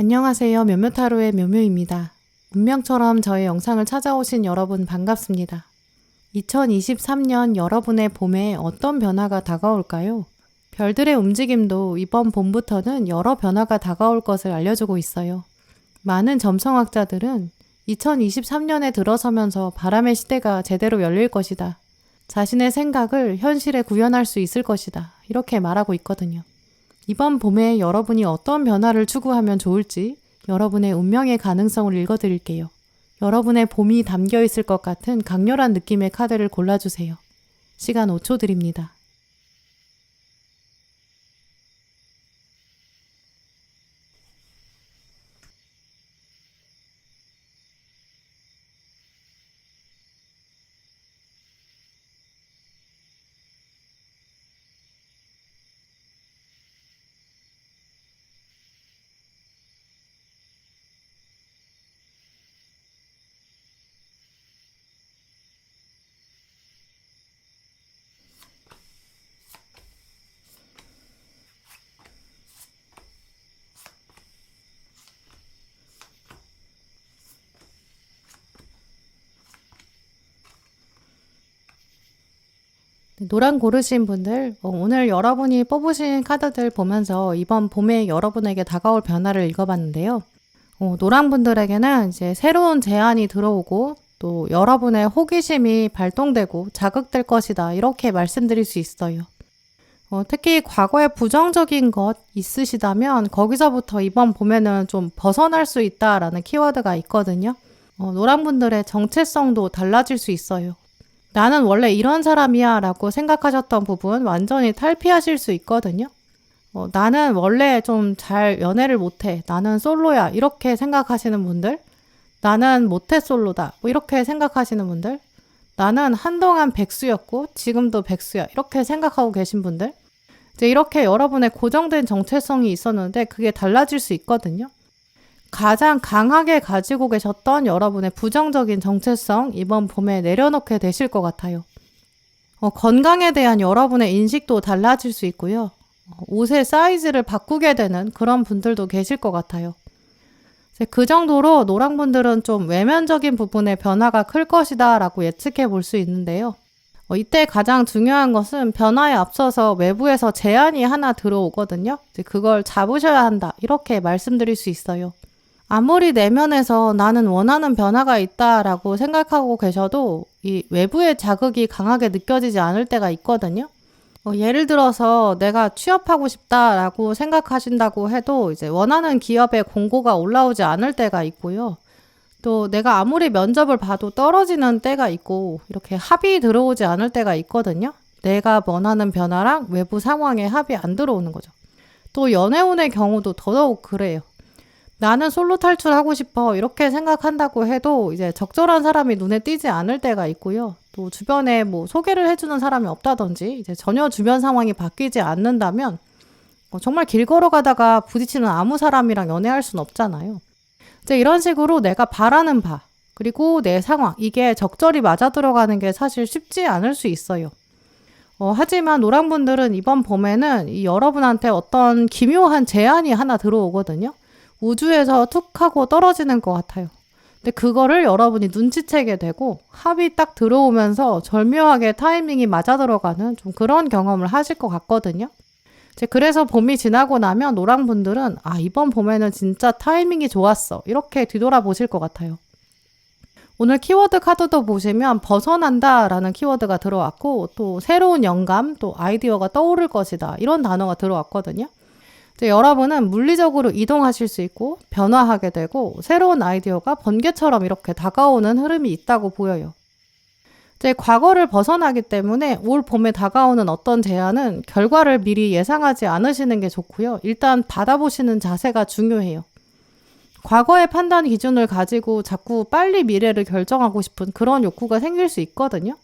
안녕하세요. 묘묘타로의 묘묘입니다. 운명처럼 저의 영상을 찾아오신 여러분 반갑습니다. 2023년 여러분의 봄에 어떤 변화가 다가올까요? 별들의 움직임도 이번 봄부터는 여러 변화가 다가올 것을 알려주고 있어요. 많은 점성학자들은 2023년에 들어서면서 바람의 시대가 제대로 열릴 것이다. 자신의 생각을 현실에 구현할 수 있을 것이다. 이렇게 말하고 있거든요. 이번 봄에 여러분이 어떤 변화를 추구하면 좋을지 여러분의 운명의 가능성을 읽어드릴게요. 여러분의 봄이 담겨 있을 것 같은 강렬한 느낌의 카드를 골라주세요. 시간 5초 드립니다. 노란 고르신 분들, 오늘 여러분이 뽑으신 카드들 보면서 이번 봄에 여러분에게 다가올 변화를 읽어봤는데요. 노란 분들에게는 이제 새로운 제안이 들어오고 또 여러분의 호기심이 발동되고 자극될 것이다. 이렇게 말씀드릴 수 있어요. 특히 과거에 부정적인 것 있으시다면 거기서부터 이번 봄에는 좀 벗어날 수 있다라는 키워드가 있거든요. 노란 분들의 정체성도 달라질 수 있어요. 나는 원래 이런 사람이야 라고 생각하셨던 부분 완전히 탈피하실 수 있거든요. 나는 원래 좀 잘 연애를 못해. 나는 솔로야. 이렇게 생각하시는 분들. 나는 모태솔로다. 이렇게 생각하시는 분들. 나는 한동안 백수였고 지금도 백수야. 이렇게 생각하고 계신 분들. 이제 이렇게 여러분의 고정된 정체성이 있었는데 그게 달라질 수 있거든요. 가장 강하게 가지고 계셨던 여러분의 부정적인 정체성 이번 봄에 내려놓게 되실 것 같아요. 건강에 대한 여러분의 인식도 달라질 수 있고요. 옷의 사이즈를 바꾸게 되는 그런 분들도 계실 것 같아요. 그 정도로 노랑분들은 좀 외면적인 부분의 변화가 클 것이다 라고 예측해 볼 수 있는데요. 이때 가장 중요한 것은 변화에 앞서서 외부에서 제안이 하나 들어오거든요. 그걸 잡으셔야 한다 이렇게 말씀드릴 수 있어요. 아무리 내면에서 나는 원하는 변화가 있다라고 생각하고 계셔도 이 외부의 자극이 강하게 느껴지지 않을 때가 있거든요. 예를 들어서 내가 취업하고 싶다라고 생각하신다고 해도 이제 원하는 기업의 공고가 올라오지 않을 때가 있고요. 또 내가 아무리 면접을 봐도 떨어지는 때가 있고 이렇게 합의 들어오지 않을 때가 있거든요. 내가 원하는 변화랑 외부 상황에 합의 안 들어오는 거죠. 또 연애운의 경우도 더더욱 그래요. 나는 솔로 탈출하고 싶어 이렇게 생각한다고 해도 이제 적절한 사람이 눈에 띄지 않을 때가 있고요. 또 주변에 뭐 소개를 해주는 사람이 없다든지 이제 전혀 주변 상황이 바뀌지 않는다면 정말 길 걸어가다가 부딪히는 아무 사람이랑 연애할 순 없잖아요. 이제 이런 식으로 내가 바라는 바 그리고 내 상황 이게 적절히 맞아 들어가는 게 사실 쉽지 않을 수 있어요. 하지만 노랑분들은 이번 봄에는 이 여러분한테 어떤 기묘한 제안이 하나 들어오거든요. 우주에서 툭 하고 떨어지는 것 같아요. 근데 그거를 여러분이 눈치채게 되고 합이 딱 들어오면서 절묘하게 타이밍이 맞아 들어가는 좀 그런 경험을 하실 것 같거든요. 그래서 봄이 지나고 나면 노랑분들은 이번 봄에는 진짜 타이밍이 좋았어. 이렇게 뒤돌아보실 것 같아요. 오늘 키워드 카드도 보시면 벗어난다 라는 키워드가 들어왔고 또 새로운 영감 또 아이디어가 떠오를 것이다. 이런 단어가 들어왔거든요. 여러분은 물리적으로 이동하실 수 있고 변화하게 되고 새로운 아이디어가 번개처럼 이렇게 다가오는 흐름이 있다고 보여요. 과거를 벗어나기 때문에 올 봄에 다가오는 어떤 제안은 결과를 미리 예상하지 않으시는 게 좋고요. 일단 받아보시는 자세가 중요해요. 과거의 판단 기준을 가지고 자꾸 빨리 미래를 결정하고 싶은 그런 욕구가 생길 수 있거든요.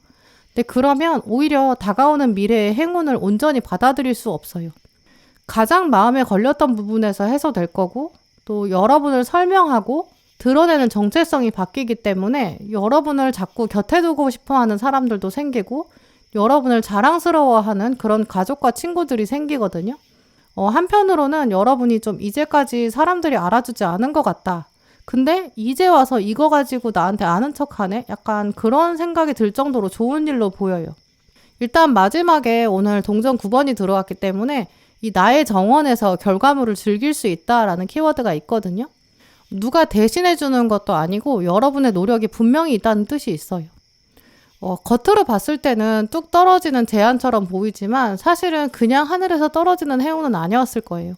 근데 그러면 오히려 다가오는 미래의 행운을 온전히 받아들일 수 없어요. 가장 마음에 걸렸던 부분에서 해소될 거고 또 여러분을 설명하고 드러내는 정체성이 바뀌기 때문에 여러분을 자꾸 곁에 두고 싶어하는 사람들도 생기고 여러분을 자랑스러워하는 그런 가족과 친구들이 생기거든요. 한편으로는 여러분이 좀 이제까지 사람들이 알아주지 않은 것 같다. 근데 이제 와서 이거 가지고 나한테 아는 척하네? 약간 그런 생각이 들 정도로 좋은 일로 보여요. 일단 마지막에 오늘 동전 9번이 들어왔기 때문에 이 나의 정원에서 결과물을 즐길 수 있다라는 키워드가 있거든요. 누가 대신해 주는 것도 아니고 여러분의 노력이 분명히 있다는 뜻이 있어요. 겉으로 봤을 때는 뚝 떨어지는 제안처럼 보이지만 사실은 그냥 하늘에서 떨어지는 행운은 아니었을 거예요.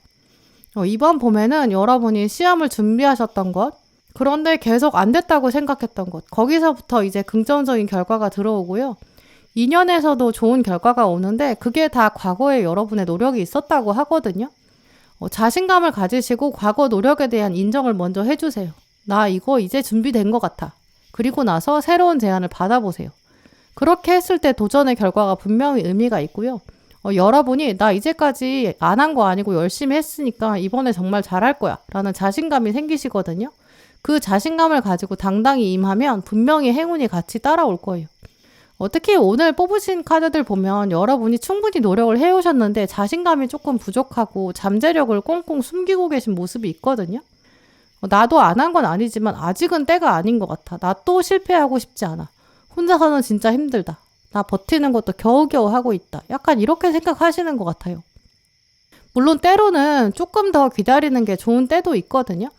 이번 봄에는 여러분이 시험을 준비하셨던 것, 그런데 계속 안 됐다고 생각했던 것, 거기서부터 이제 긍정적인 결과가 들어오고요. 2년에서도 좋은 결과가 오는데 그게 다 과거에 여러분의 노력이 있었다고 하거든요. 자신감을 가지시고 과거 노력에 대한 인정을 먼저 해주세요. 나 이거 이제 준비된 것 같아. 그리고 나서 새로운 제안을 받아보세요. 그렇게 했을 때 도전의 결과가 분명히 의미가 있고요. 여러분이 나 이제까지 안 한 거 아니고 열심히 했으니까 이번에 정말 잘할 거야 라는 자신감이 생기시거든요. 그 자신감을 가지고 당당히 임하면 분명히 행운이 같이 따라올 거예요. 특히 오늘 뽑으신 카드들 보면 여러분이 충분히 노력을 해오셨는데 자신감이 조금 부족하고 잠재력을 꽁꽁 숨기고 계신 모습이 있거든요. 나도 안 한 건 아니지만 아직은 때가 아닌 것 같아. 나 또 실패하고 싶지 않아. 혼자서는 진짜 힘들다. 나 버티는 것도 겨우겨우 하고 있다. 약간 이렇게 생각하시는 것 같아요. 물론 때로는 조금 더 기다리는 게 좋은 때도 있거든요.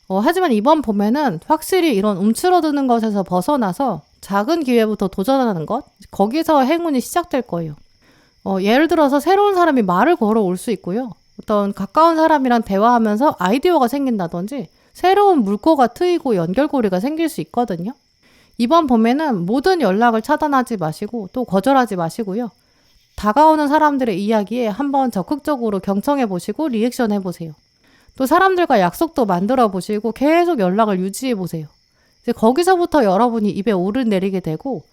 하지만 이번 봄에는 확실히 이런 움츠러드는 것에서 벗어나서 작은 기회부터 도전하는 것, 거기서 행운이 시작될 거예요. 예를 들어서 새로운 사람이 말을 걸어올 수 있고요. 어떤 가까운 사람이랑 대화하면서 아이디어가 생긴다든지 새로운 물꼬가 트이고 연결고리가 생길 수 있거든요. 이번 봄에는 모든 연락을 차단하지 마시고 또 거절하지 마시고요. 다가오는 사람들의 이야기에 한번 적극적으로 경청해 보시고 리액션 해보세요. 또 사람들과 약속도 만들어 보시고 계속 연락을 유지해 보세요. 이제 거기서부터 여러분이 입에 오르내리게 되고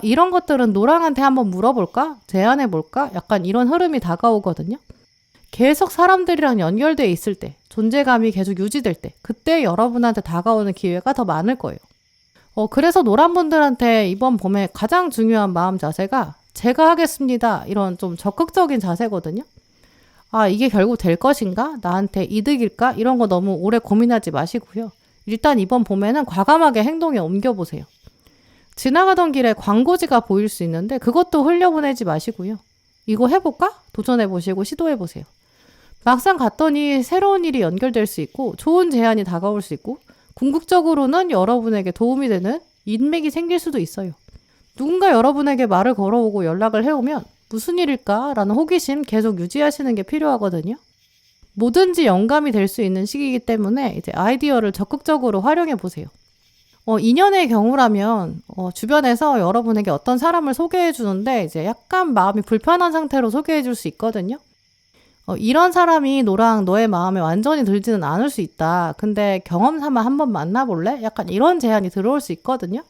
이런 것들은 노랑한테 한번 물어볼까? 제안해 볼까? 약간 이런 흐름이 다가오거든요. 계속 사람들이랑 연결돼 있을 때, 존재감이 계속 유지될 때, 그때 여러분한테 다가오는 기회가 더 많을 거예요. 그래서 노란분들한테 이번 봄에 가장 중요한 마음 자세가 제가 하겠습니다. 이런 좀 적극적인 자세거든요. 이게 결국 될 것인가? 나한테 이득일까? 이런 거 너무 오래 고민하지 마시고요. 일단 이번 봄에는 과감하게 행동에 옮겨보세요. 지나가던 길에 광고지가 보일 수 있는데 그것도 흘려보내지 마시고요. 이거 해볼까? 도전해보시고 시도해보세요. 막상 갔더니 새로운 일이 연결될 수 있고 좋은 제안이 다가올 수 있고 궁극적으로는 여러분에게 도움이 되는 인맥이 생길 수도 있어요. 누군가 여러분에게 말을 걸어오고 연락을 해오면 무슨 일일까? 라는 호기심 계속 유지하시는 게 필요하거든요. 뭐든지 영감이 될 수 있는 시기이기 때문에 이제 아이디어를 적극적으로 활용해 보세요. 2년의 경우라면 주변에서 여러분에게 어떤 사람을 소개해 주는데 이제 약간 마음이 불편한 상태로 소개해 줄 수 있거든요. 이런 사람이 너랑 너의 마음에 완전히 들지는 않을 수 있다. 근데 경험 삼아 한번 만나볼래? 약간 이런 제안이 들어올 수 있거든요.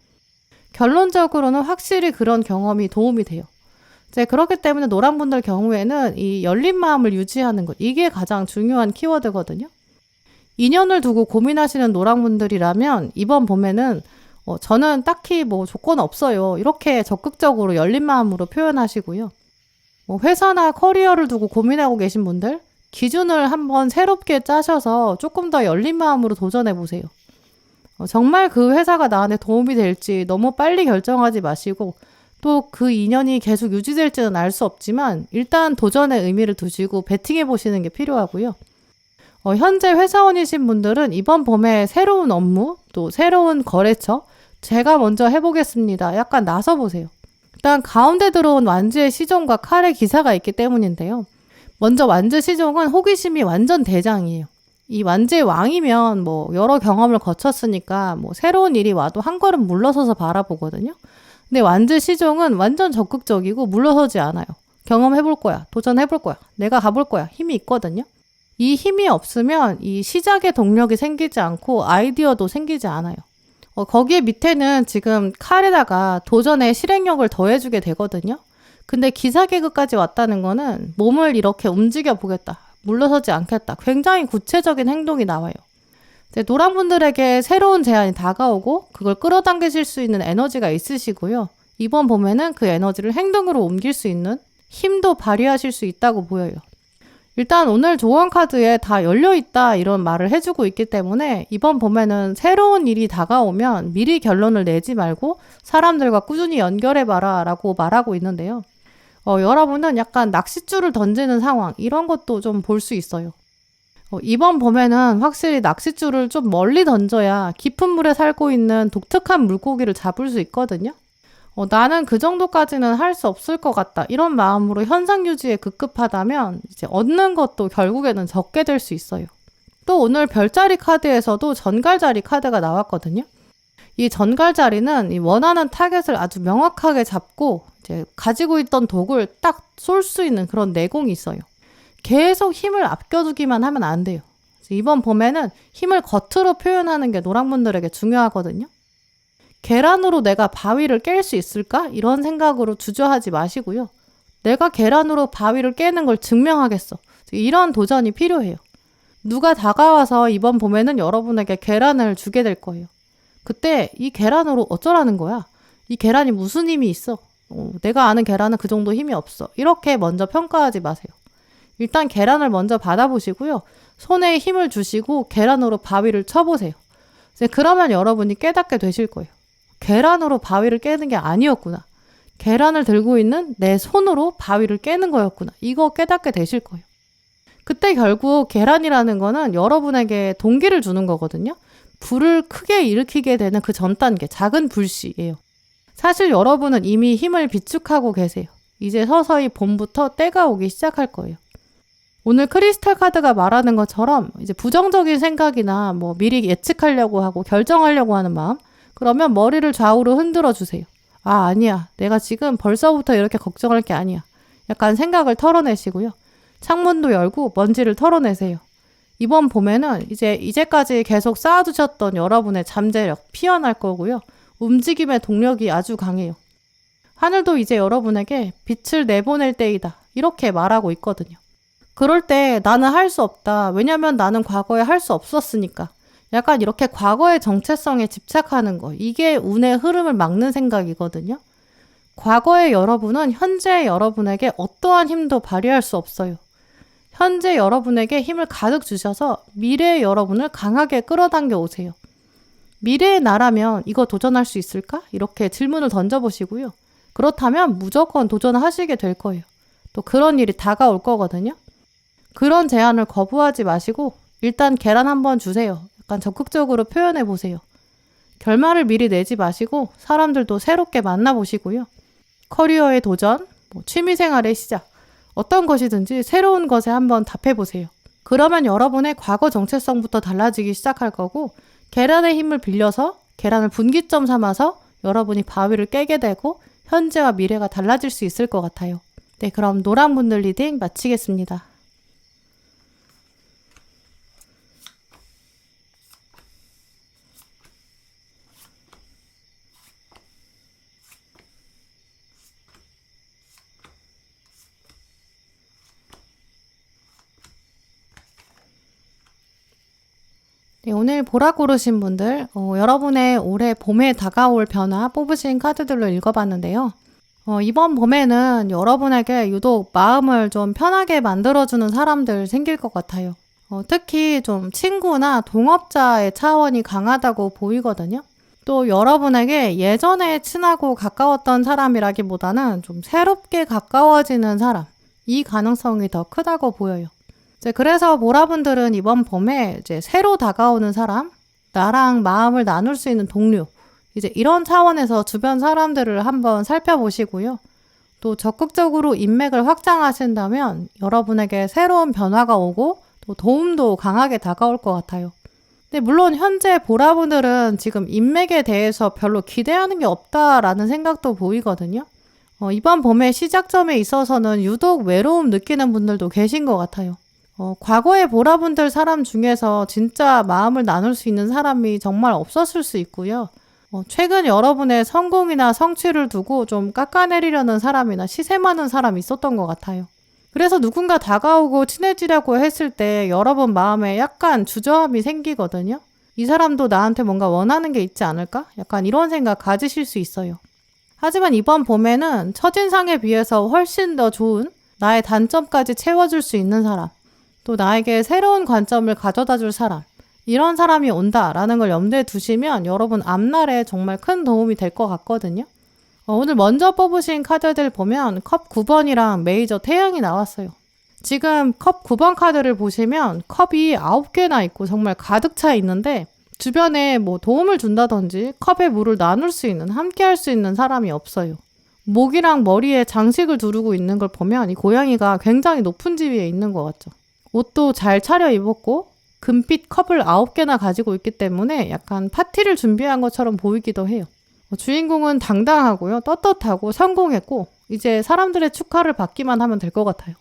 결론적으로는 확실히 그런 경험이 도움이 돼요. 이제 그렇기 때문에 노랑분들 경우에는 이 열린 마음을 유지하는 것, 이게 가장 중요한 키워드거든요. 2년을 두고 고민하시는 노랑분들이라면 이번 봄에는 저는 딱히 뭐 조건 없어요. 이렇게 적극적으로 열린 마음으로 표현하시고요. 회사나 커리어를 두고 고민하고 계신 분들, 기준을 한번 새롭게 짜셔서 조금 더 열린 마음으로 도전해 보세요. 정말 그 회사가 나한테 도움이 될지 너무 빨리 결정하지 마시고 또 그 인연이 계속 유지될지는 알 수 없지만 일단 도전의 의미를 두시고 베팅해 보시는 게 필요하고요. 현재 회사원이신 분들은 이번 봄에 새로운 업무, 또 새로운 거래처, 제가 먼저 해보겠습니다. 약간 나서보세요. 일단 가운데 들어온 완즈의 시종과 칼의 기사가 있기 때문인데요. 먼저 완즈 시종은 호기심이 완전 대장이에요. 이 완즈의 왕이면 뭐 여러 경험을 거쳤으니까 뭐 새로운 일이 와도 한 걸음 물러서서 바라보거든요. 근데 완즈 시종은 완전 적극적이고 물러서지 않아요. 경험해볼 거야. 도전해볼 거야. 내가 가볼 거야. 힘이 있거든요. 이 힘이 없으면 이 시작의 동력이 생기지 않고 아이디어도 생기지 않아요. 거기에 밑에는 지금 칼에다가 도전의 실행력을 더해주게 되거든요. 근데 기사 개그까지 왔다는 거는 몸을 이렇게 움직여 보겠다. 물러서지 않겠다. 굉장히 구체적인 행동이 나와요. 노랑분들에게 새로운 제안이 다가오고 그걸 끌어당기실 수 있는 에너지가 있으시고요. 이번 봄에는 그 에너지를 행동으로 옮길 수 있는 힘도 발휘하실 수 있다고 보여요. 일단 오늘 조언 카드에 다 열려있다 이런 말을 해주고 있기 때문에 이번 봄에는 새로운 일이 다가오면 미리 결론을 내지 말고 사람들과 꾸준히 연결해봐라 라고 말하고 있는데요. 여러분은 약간 낚싯줄을 던지는 상황 이런 것도 좀 볼 수 있어요. 이번 봄에는 확실히 낚싯줄을 좀 멀리 던져야 깊은 물에 살고 있는 독특한 물고기를 잡을 수 있거든요. 나는 그 정도까지는 할 수 없을 것 같다. 이런 마음으로 현상 유지에 급급하다면 이제 얻는 것도 결국에는 적게 될 수 있어요. 또 오늘 별자리 카드에서도 전갈자리 카드가 나왔거든요. 이 전갈자리는 이 원하는 타겟을 아주 명확하게 잡고 이제 가지고 있던 독을 딱 쏠 수 있는 그런 내공이 있어요. 계속 힘을 아껴두기만 하면 안 돼요. 이번 봄에는 힘을 겉으로 표현하는 게 노랑분들에게 중요하거든요. 계란으로 내가 바위를 깰 수 있을까? 이런 생각으로 주저하지 마시고요. 내가 계란으로 바위를 깨는 걸 증명하겠어. 이런 도전이 필요해요. 누가 다가와서 이번 봄에는 여러분에게 계란을 주게 될 거예요. 그때 이 계란으로 어쩌라는 거야? 이 계란이 무슨 힘이 있어? 내가 아는 계란은 그 정도 힘이 없어. 이렇게 먼저 평가하지 마세요. 일단 계란을 먼저 받아보시고요. 손에 힘을 주시고 계란으로 바위를 쳐보세요. 그러면 여러분이 깨닫게 되실 거예요. 계란으로 바위를 깨는 게 아니었구나. 계란을 들고 있는 내 손으로 바위를 깨는 거였구나. 이거 깨닫게 되실 거예요. 그때 결국 계란이라는 거는 여러분에게 동기를 주는 거거든요. 불을 크게 일으키게 되는 그 전 단계, 작은 불씨예요. 사실 여러분은 이미 힘을 비축하고 계세요. 이제 서서히 봄부터 때가 오기 시작할 거예요. 오늘 크리스탈 카드가 말하는 것처럼 이제 부정적인 생각이나 뭐 미리 예측하려고 하고 결정하려고 하는 마음, 그러면 머리를 좌우로 흔들어 주세요. 아니야. 내가 지금 벌써부터 이렇게 걱정할 게 아니야. 약간 생각을 털어내시고요. 창문도 열고 먼지를 털어내세요. 이번 봄에는 이제까지 계속 쌓아두셨던 여러분의 잠재력 피어날 거고요. 움직임의 동력이 아주 강해요. 하늘도 이제 여러분에게 빛을 내보낼 때이다. 이렇게 말하고 있거든요. 그럴 때 나는 할 수 없다. 왜냐면 나는 과거에 할 수 없었으니까. 약간 이렇게 과거의 정체성에 집착하는 거. 이게 운의 흐름을 막는 생각이거든요. 과거의 여러분은 현재의 여러분에게 어떠한 힘도 발휘할 수 없어요. 현재 여러분에게 힘을 가득 주셔서 미래의 여러분을 강하게 끌어당겨 오세요. 미래의 나라면 이거 도전할 수 있을까? 이렇게 질문을 던져보시고요. 그렇다면 무조건 도전하시게 될 거예요. 또 그런 일이 다가올 거거든요. 그런 제안을 거부하지 마시고 일단 계란 한번 주세요. 약간 적극적으로 표현해 보세요. 결말을 미리 내지 마시고 사람들도 새롭게 만나보시고요. 커리어의 도전, 취미생활의 시작, 어떤 것이든지 새로운 것에 한번 답해보세요. 그러면 여러분의 과거 정체성부터 달라지기 시작할 거고 계란의 힘을 빌려서 계란을 분기점 삼아서 여러분이 바위를 깨게 되고 현재와 미래가 달라질 수 있을 것 같아요. 네, 그럼 노랑분들 리딩 마치겠습니다. 네, 오늘 보라 고르신 분들, 여러분의 올해 봄에 다가올 변화 뽑으신 카드들로 읽어봤는데요. 이번 봄에는 여러분에게 유독 마음을 좀 편하게 만들어주는 사람들 생길 것 같아요. 특히 좀 친구나 동업자의 차원이 강하다고 보이거든요. 또 여러분에게 예전에 친하고 가까웠던 사람이라기보다는 좀 새롭게 가까워지는 사람, 이 가능성이 더 크다고 보여요. 그래서 보라분들은 이번 봄에 이제 새로 다가오는 사람, 나랑 마음을 나눌 수 있는 동료, 이제 이런 차원에서 주변 사람들을 한번 살펴보시고요. 또 적극적으로 인맥을 확장하신다면 여러분에게 새로운 변화가 오고 또 도움도 강하게 다가올 것 같아요. 근데 물론 현재 보라분들은 지금 인맥에 대해서 별로 기대하는 게 없다라는 생각도 보이거든요. 이번 봄의 시작점에 있어서는 유독 외로움 느끼는 분들도 계신 것 같아요. 과거의 보라분들 사람 중에서 진짜 마음을 나눌 수 있는 사람이 정말 없었을 수 있고요. 최근 여러분의 성공이나 성취를 두고 좀 깎아내리려는 사람이나 시샘하는 사람이 있었던 것 같아요. 그래서 누군가 다가오고 친해지려고 했을 때 여러분 마음에 약간 주저함이 생기거든요. 이 사람도 나한테 뭔가 원하는 게 있지 않을까? 약간 이런 생각 가지실 수 있어요. 하지만 이번 봄에는 첫인상에 비해서 훨씬 더 좋은 나의 단점까지 채워줄 수 있는 사람, 또 나에게 새로운 관점을 가져다 줄 사람, 이런 사람이 온다라는 걸 염두에 두시면 여러분 앞날에 정말 큰 도움이 될 것 같거든요. 오늘 먼저 뽑으신 카드들 보면 컵 9번이랑 메이저 태양이 나왔어요. 지금 컵 9번 카드를 보시면 컵이 9개나 있고 정말 가득 차 있는데 주변에 뭐 도움을 준다든지 컵에 물을 나눌 수 있는, 함께 할 수 있는 사람이 없어요. 목이랑 머리에 장식을 두르고 있는 걸 보면 이 고양이가 굉장히 높은 지위에 있는 것 같죠. 옷도 잘 차려 입었고 금빛 컵을 9개나 가지고 있기 때문에 약간 파티를 준비한 것처럼 보이기도 해요. 주인공은 당당하고요. 떳떳하고 성공했고 이제 사람들의 축하를 받기만 하면 될 것 같아요.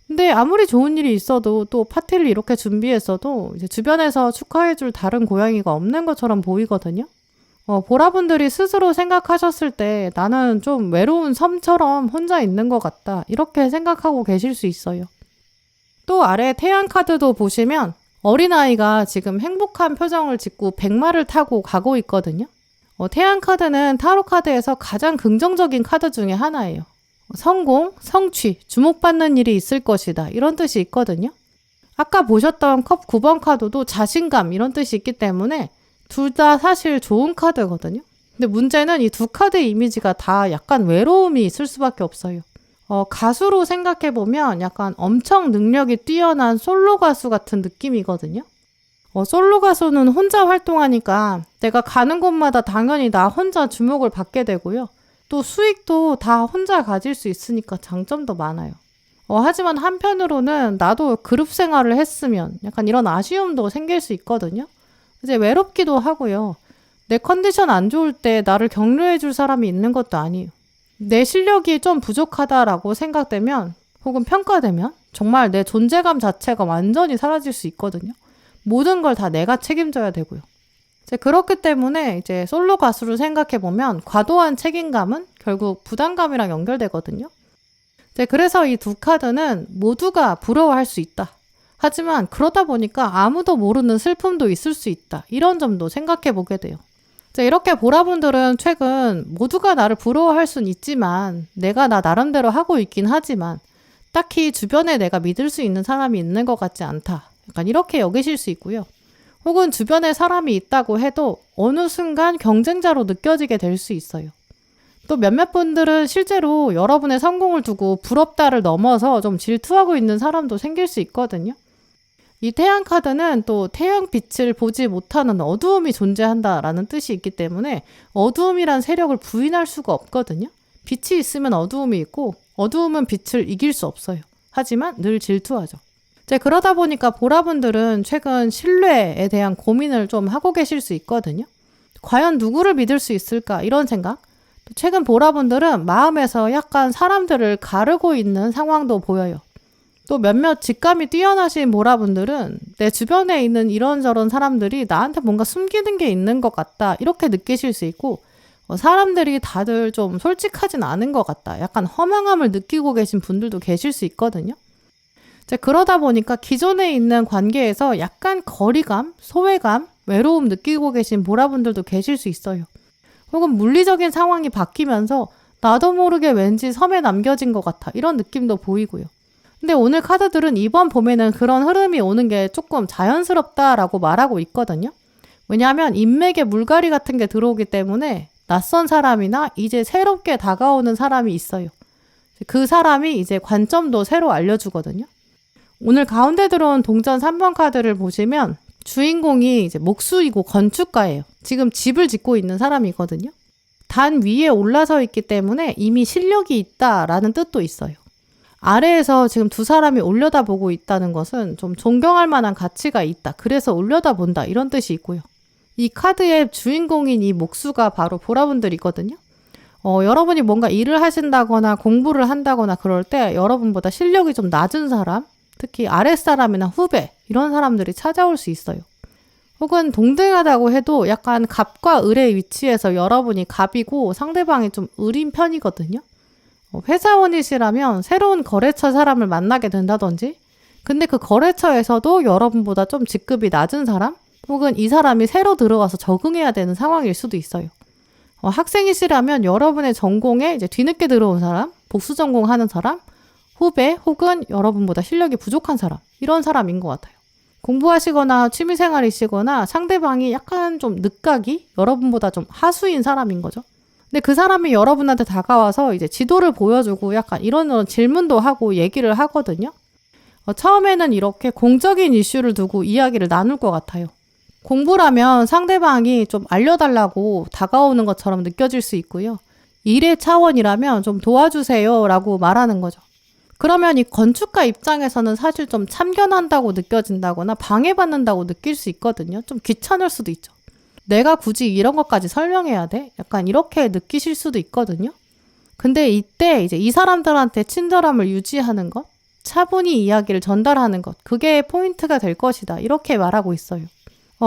근데 아무리 좋은 일이 있어도 또 파티를 이렇게 준비했어도 이제 주변에서 축하해줄 다른 고양이가 없는 것처럼 보이거든요. 보라분들이 스스로 생각하셨을 때 나는 좀 외로운 섬처럼 혼자 있는 것 같다. 이렇게 생각하고 계실 수 있어요. 또 아래 태양 카드도 보시면 어린아이가 지금 행복한 표정을 짓고 백마를 타고 가고 있거든요. 태양 카드는 타로 카드에서 가장 긍정적인 카드 중에 하나예요. 성공, 성취, 주목받는 일이 있을 것이다. 이런 뜻이 있거든요. 아까 보셨던 컵 9번 카드도 자신감 이런 뜻이 있기 때문에 둘 다 사실 좋은 카드거든요. 근데 문제는 이 두 카드의 이미지가 다 약간 외로움이 있을 수밖에 없어요. 가수로 생각해보면 약간 엄청 능력이 뛰어난 솔로 가수 같은 느낌이거든요. 솔로 가수는 혼자 활동하니까 내가 가는 곳마다 당연히 나 혼자 주목을 받게 되고요. 또 수익도 다 혼자 가질 수 있으니까 장점도 많아요. 하지만 한편으로는 나도 그룹 생활을 했으면 약간 이런 아쉬움도 생길 수 있거든요. 이제 외롭기도 하고요. 내 컨디션 안 좋을 때 나를 격려해 줄 사람이 있는 것도 아니에요. 내 실력이 좀 부족하다라고 생각되면 혹은 평가되면 정말 내 존재감 자체가 완전히 사라질 수 있거든요. 모든 걸 다 내가 책임져야 되고요. 이제 그렇기 때문에 이제 솔로 가수를 생각해보면 과도한 책임감은 결국 부담감이랑 연결되거든요. 이제 그래서 이 두 카드는 모두가 부러워할 수 있다. 하지만 그러다 보니까 아무도 모르는 슬픔도 있을 수 있다. 이런 점도 생각해보게 돼요. 이제 이렇게 보라분들은 최근 모두가 나를 부러워할 순 있지만 내가 나 나름대로 하고 있긴 하지만 딱히 주변에 내가 믿을 수 있는 사람이 있는 것 같지 않다. 약간 이렇게 여기실 수 있고요. 혹은 주변에 사람이 있다고 해도 어느 순간 경쟁자로 느껴지게 될 수 있어요. 또 몇몇 분들은 실제로 여러분의 성공을 두고 부럽다를 넘어서 좀 질투하고 있는 사람도 생길 수 있거든요. 이 태양 카드는 또 태양빛을 보지 못하는 어두움이 존재한다라는 뜻이 있기 때문에 어두움이란 세력을 부인할 수가 없거든요. 빛이 있으면 어두움이 있고 어두움은 빛을 이길 수 없어요. 하지만 늘 질투하죠. 이제 그러다 보니까 보라분들은 최근 신뢰에 대한 고민을 좀 하고 계실 수 있거든요. 과연 누구를 믿을 수 있을까 이런 생각. 또 최근 보라분들은 마음에서 약간 사람들을 가르고 있는 상황도 보여요. 또 몇몇 직감이 뛰어나신 보라분들은 내 주변에 있는 이런저런 사람들이 나한테 뭔가 숨기는 게 있는 것 같다 이렇게 느끼실 수 있고 사람들이 다들 좀 솔직하진 않은 것 같다 약간 허망함을 느끼고 계신 분들도 계실 수 있거든요. 이제 그러다 보니까 기존에 있는 관계에서 약간 거리감, 소외감, 외로움 느끼고 계신 보라분들도 계실 수 있어요. 혹은 물리적인 상황이 바뀌면서 나도 모르게 왠지 섬에 남겨진 것 같아 이런 느낌도 보이고요. 근데 오늘 카드들은 이번 봄에는 그런 흐름이 오는 게 조금 자연스럽다라고 말하고 있거든요. 왜냐하면 인맥에 물갈이 같은 게 들어오기 때문에 낯선 사람이나 이제 새롭게 다가오는 사람이 있어요. 그 사람이 이제 관점도 새로 알려주거든요. 오늘 가운데 들어온 동전 3번 카드를 보시면 주인공이 이제 목수이고 건축가예요. 지금 집을 짓고 있는 사람이거든요. 단 위에 올라서 있기 때문에 이미 실력이 있다라는 뜻도 있어요. 아래에서 지금 두 사람이 올려다보고 있다는 것은 좀 존경할 만한 가치가 있다. 그래서 올려다본다. 이런 뜻이 있고요. 이 카드의 주인공인 이 목수가 바로 보라분들이거든요. 여러분이 뭔가 일을 하신다거나 공부를 한다거나 그럴 때 여러분보다 실력이 좀 낮은 사람, 특히 아랫사람이나 후배 이런 사람들이 찾아올 수 있어요. 혹은 동등하다고 해도 약간 갑과 을의 위치에서 여러분이 갑이고 상대방이 좀 을인 편이거든요. 회사원이시라면 새로운 거래처 사람을 만나게 된다든지 근데 그 거래처에서도 여러분보다 좀 직급이 낮은 사람 혹은 이 사람이 새로 들어와서 적응해야 되는 상황일 수도 있어요. 학생이시라면 여러분의 전공에 이제 뒤늦게 들어온 사람, 복수 전공하는 사람, 후배 혹은 여러분보다 실력이 부족한 사람 이런 사람인 것 같아요. 공부하시거나 취미생활이시거나 상대방이 약간 좀 늦가기, 여러분보다 좀 하수인 사람인 거죠. 근데 그 사람이 여러분한테 다가와서 이제 지도를 보여주고 약간 이런 질문도 하고 얘기를 하거든요. 처음에는 이렇게 공적인 이슈를 두고 이야기를 나눌 것 같아요. 공부라면 상대방이 좀 알려달라고 다가오는 것처럼 느껴질 수 있고요. 일의 차원이라면 좀 도와주세요 라고 말하는 거죠. 그러면 이 건축가 입장에서는 사실 좀 참견한다고 느껴진다거나 방해받는다고 느낄 수 있거든요. 좀 귀찮을 수도 있죠. 내가 굳이 이런 것까지 설명해야 돼? 약간 이렇게 느끼실 수도 있거든요. 근데 이때 이제 이 사람들한테 친절함을 유지하는 것, 차분히 이야기를 전달하는 것, 그게 포인트가 될 것이다. 이렇게 말하고 있어요.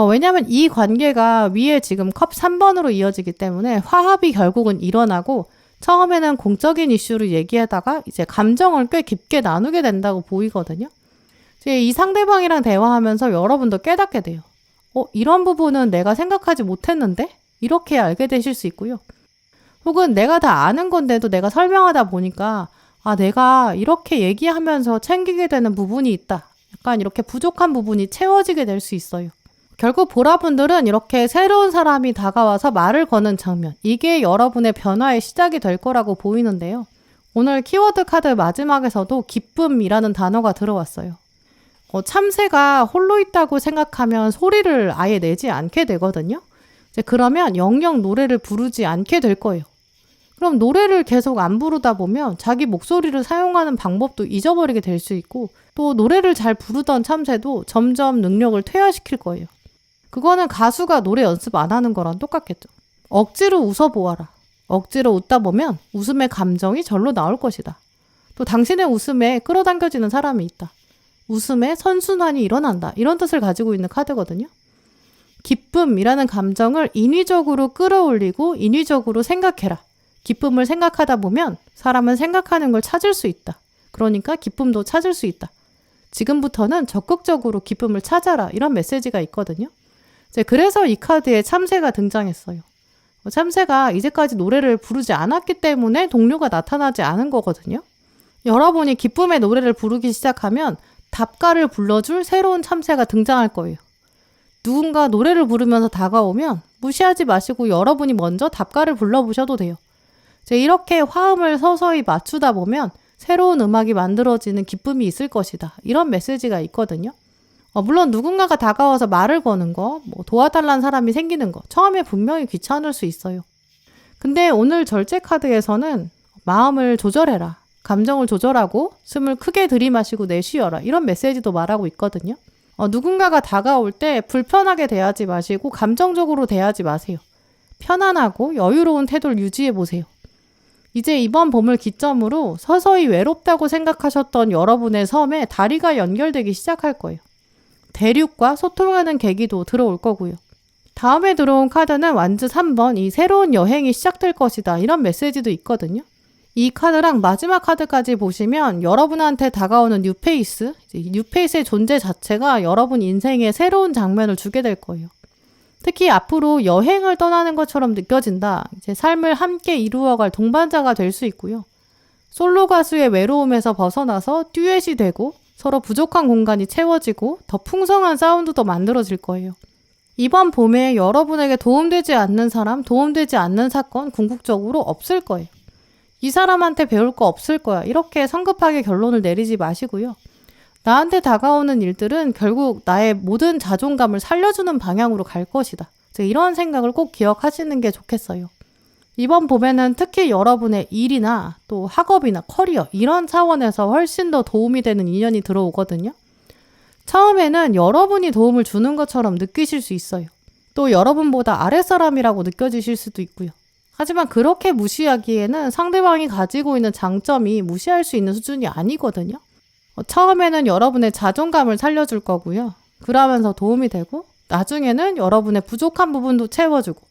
왜냐면 이 관계가 위에 지금 컵 3번으로 이어지기 때문에 화합이 결국은 일어나고 처음에는 공적인 이슈를 얘기하다가 이제 감정을 꽤 깊게 나누게 된다고 보이거든요. 이제 이 상대방이랑 대화하면서 여러분도 깨닫게 돼요. 이런 부분은 내가 생각하지 못했는데? 이렇게 알게 되실 수 있고요. 혹은 내가 다 아는 건데도 내가 설명하다 보니까 내가 이렇게 얘기하면서 챙기게 되는 부분이 있다. 약간 이렇게 부족한 부분이 채워지게 될 수 있어요. 결국 보라분들은 이렇게 새로운 사람이 다가와서 말을 거는 장면, 이게 여러분의 변화의 시작이 될 거라고 보이는데요. 오늘 키워드 카드 마지막에서도 기쁨이라는 단어가 들어왔어요. 참새가 홀로 있다고 생각하면 소리를 아예 내지 않게 되거든요. 이제 그러면 영영 노래를 부르지 않게 될 거예요. 그럼 노래를 계속 안 부르다 보면 자기 목소리를 사용하는 방법도 잊어버리게 될 수 있고, 또 노래를 잘 부르던 참새도 점점 능력을 퇴화시킬 거예요. 그거는 가수가 노래 연습 안 하는 거랑 똑같겠죠. 억지로 웃어보아라. 억지로 웃다 보면 웃음의 감정이 절로 나올 것이다. 또 당신의 웃음에 끌어당겨지는 사람이 있다. 웃음에 선순환이 일어난다. 이런 뜻을 가지고 있는 카드거든요. 기쁨이라는 감정을 인위적으로 끌어올리고 인위적으로 생각해라. 기쁨을 생각하다 보면 사람은 생각하는 걸 찾을 수 있다. 그러니까 기쁨도 찾을 수 있다. 지금부터는 적극적으로 기쁨을 찾아라. 이런 메시지가 있거든요. 그래서 이 카드에 참새가 등장했어요. 참새가 이제까지 노래를 부르지 않았기 때문에 동료가 나타나지 않은 거거든요. 여러분이 기쁨의 노래를 부르기 시작하면 답가를 불러줄 새로운 참새가 등장할 거예요. 누군가 노래를 부르면서 다가오면 무시하지 마시고 여러분이 먼저 답가를 불러보셔도 돼요. 이렇게 화음을 서서히 맞추다 보면 새로운 음악이 만들어지는 기쁨이 있을 것이다. 이런 메시지가 있거든요. 물론 누군가가 다가와서 말을 거는 거, 도와달라는 사람이 생기는 거, 처음에 분명히 귀찮을 수 있어요. 근데 오늘 절제 카드에서는 마음을 조절해라. 감정을 조절하고 숨을 크게 들이마시고 내쉬어라. 이런 메시지도 말하고 있거든요. 누군가가 다가올 때 불편하게 대하지 마시고 감정적으로 대하지 마세요. 편안하고 여유로운 태도를 유지해 보세요. 이제 이번 봄을 기점으로 서서히 외롭다고 생각하셨던 여러분의 섬에 다리가 연결되기 시작할 거예요. 대륙과 소통하는 계기도 들어올 거고요. 다음에 들어온 카드는 완즈 3번, 이 새로운 여행이 시작될 것이다. 이런 메시지도 있거든요. 이 카드랑 마지막 카드까지 보시면 여러분한테 다가오는 뉴페이스, 뉴페이스의 존재 자체가 여러분 인생에 새로운 장면을 주게 될 거예요. 특히 앞으로 여행을 떠나는 것처럼 느껴진다. 이제 삶을 함께 이루어갈 동반자가 될 수 있고요. 솔로 가수의 외로움에서 벗어나서 듀엣이 되고 서로 부족한 공간이 채워지고 더 풍성한 사운드도 만들어질 거예요. 이번 봄에 여러분에게 도움되지 않는 사람, 도움되지 않는 사건 궁극적으로 없을 거예요. 이 사람한테 배울 거 없을 거야. 이렇게 성급하게 결론을 내리지 마시고요. 나한테 다가오는 일들은 결국 나의 모든 자존감을 살려주는 방향으로 갈 것이다. 이런 생각을 꼭 기억하시는 게 좋겠어요. 이번 봄에는 특히 여러분의 일이나 또 학업이나 커리어 이런 차원에서 훨씬 더 도움이 되는 인연이 들어오거든요. 처음에는 여러분이 도움을 주는 것처럼 느끼실 수 있어요. 또 여러분보다 아랫사람이라고 느껴지실 수도 있고요. 하지만 그렇게 무시하기에는 상대방이 가지고 있는 장점이 무시할 수 있는 수준이 아니거든요. 처음에는 여러분의 자존감을 살려줄 거고요. 그러면서 도움이 되고 나중에는 여러분의 부족한 부분도 채워주고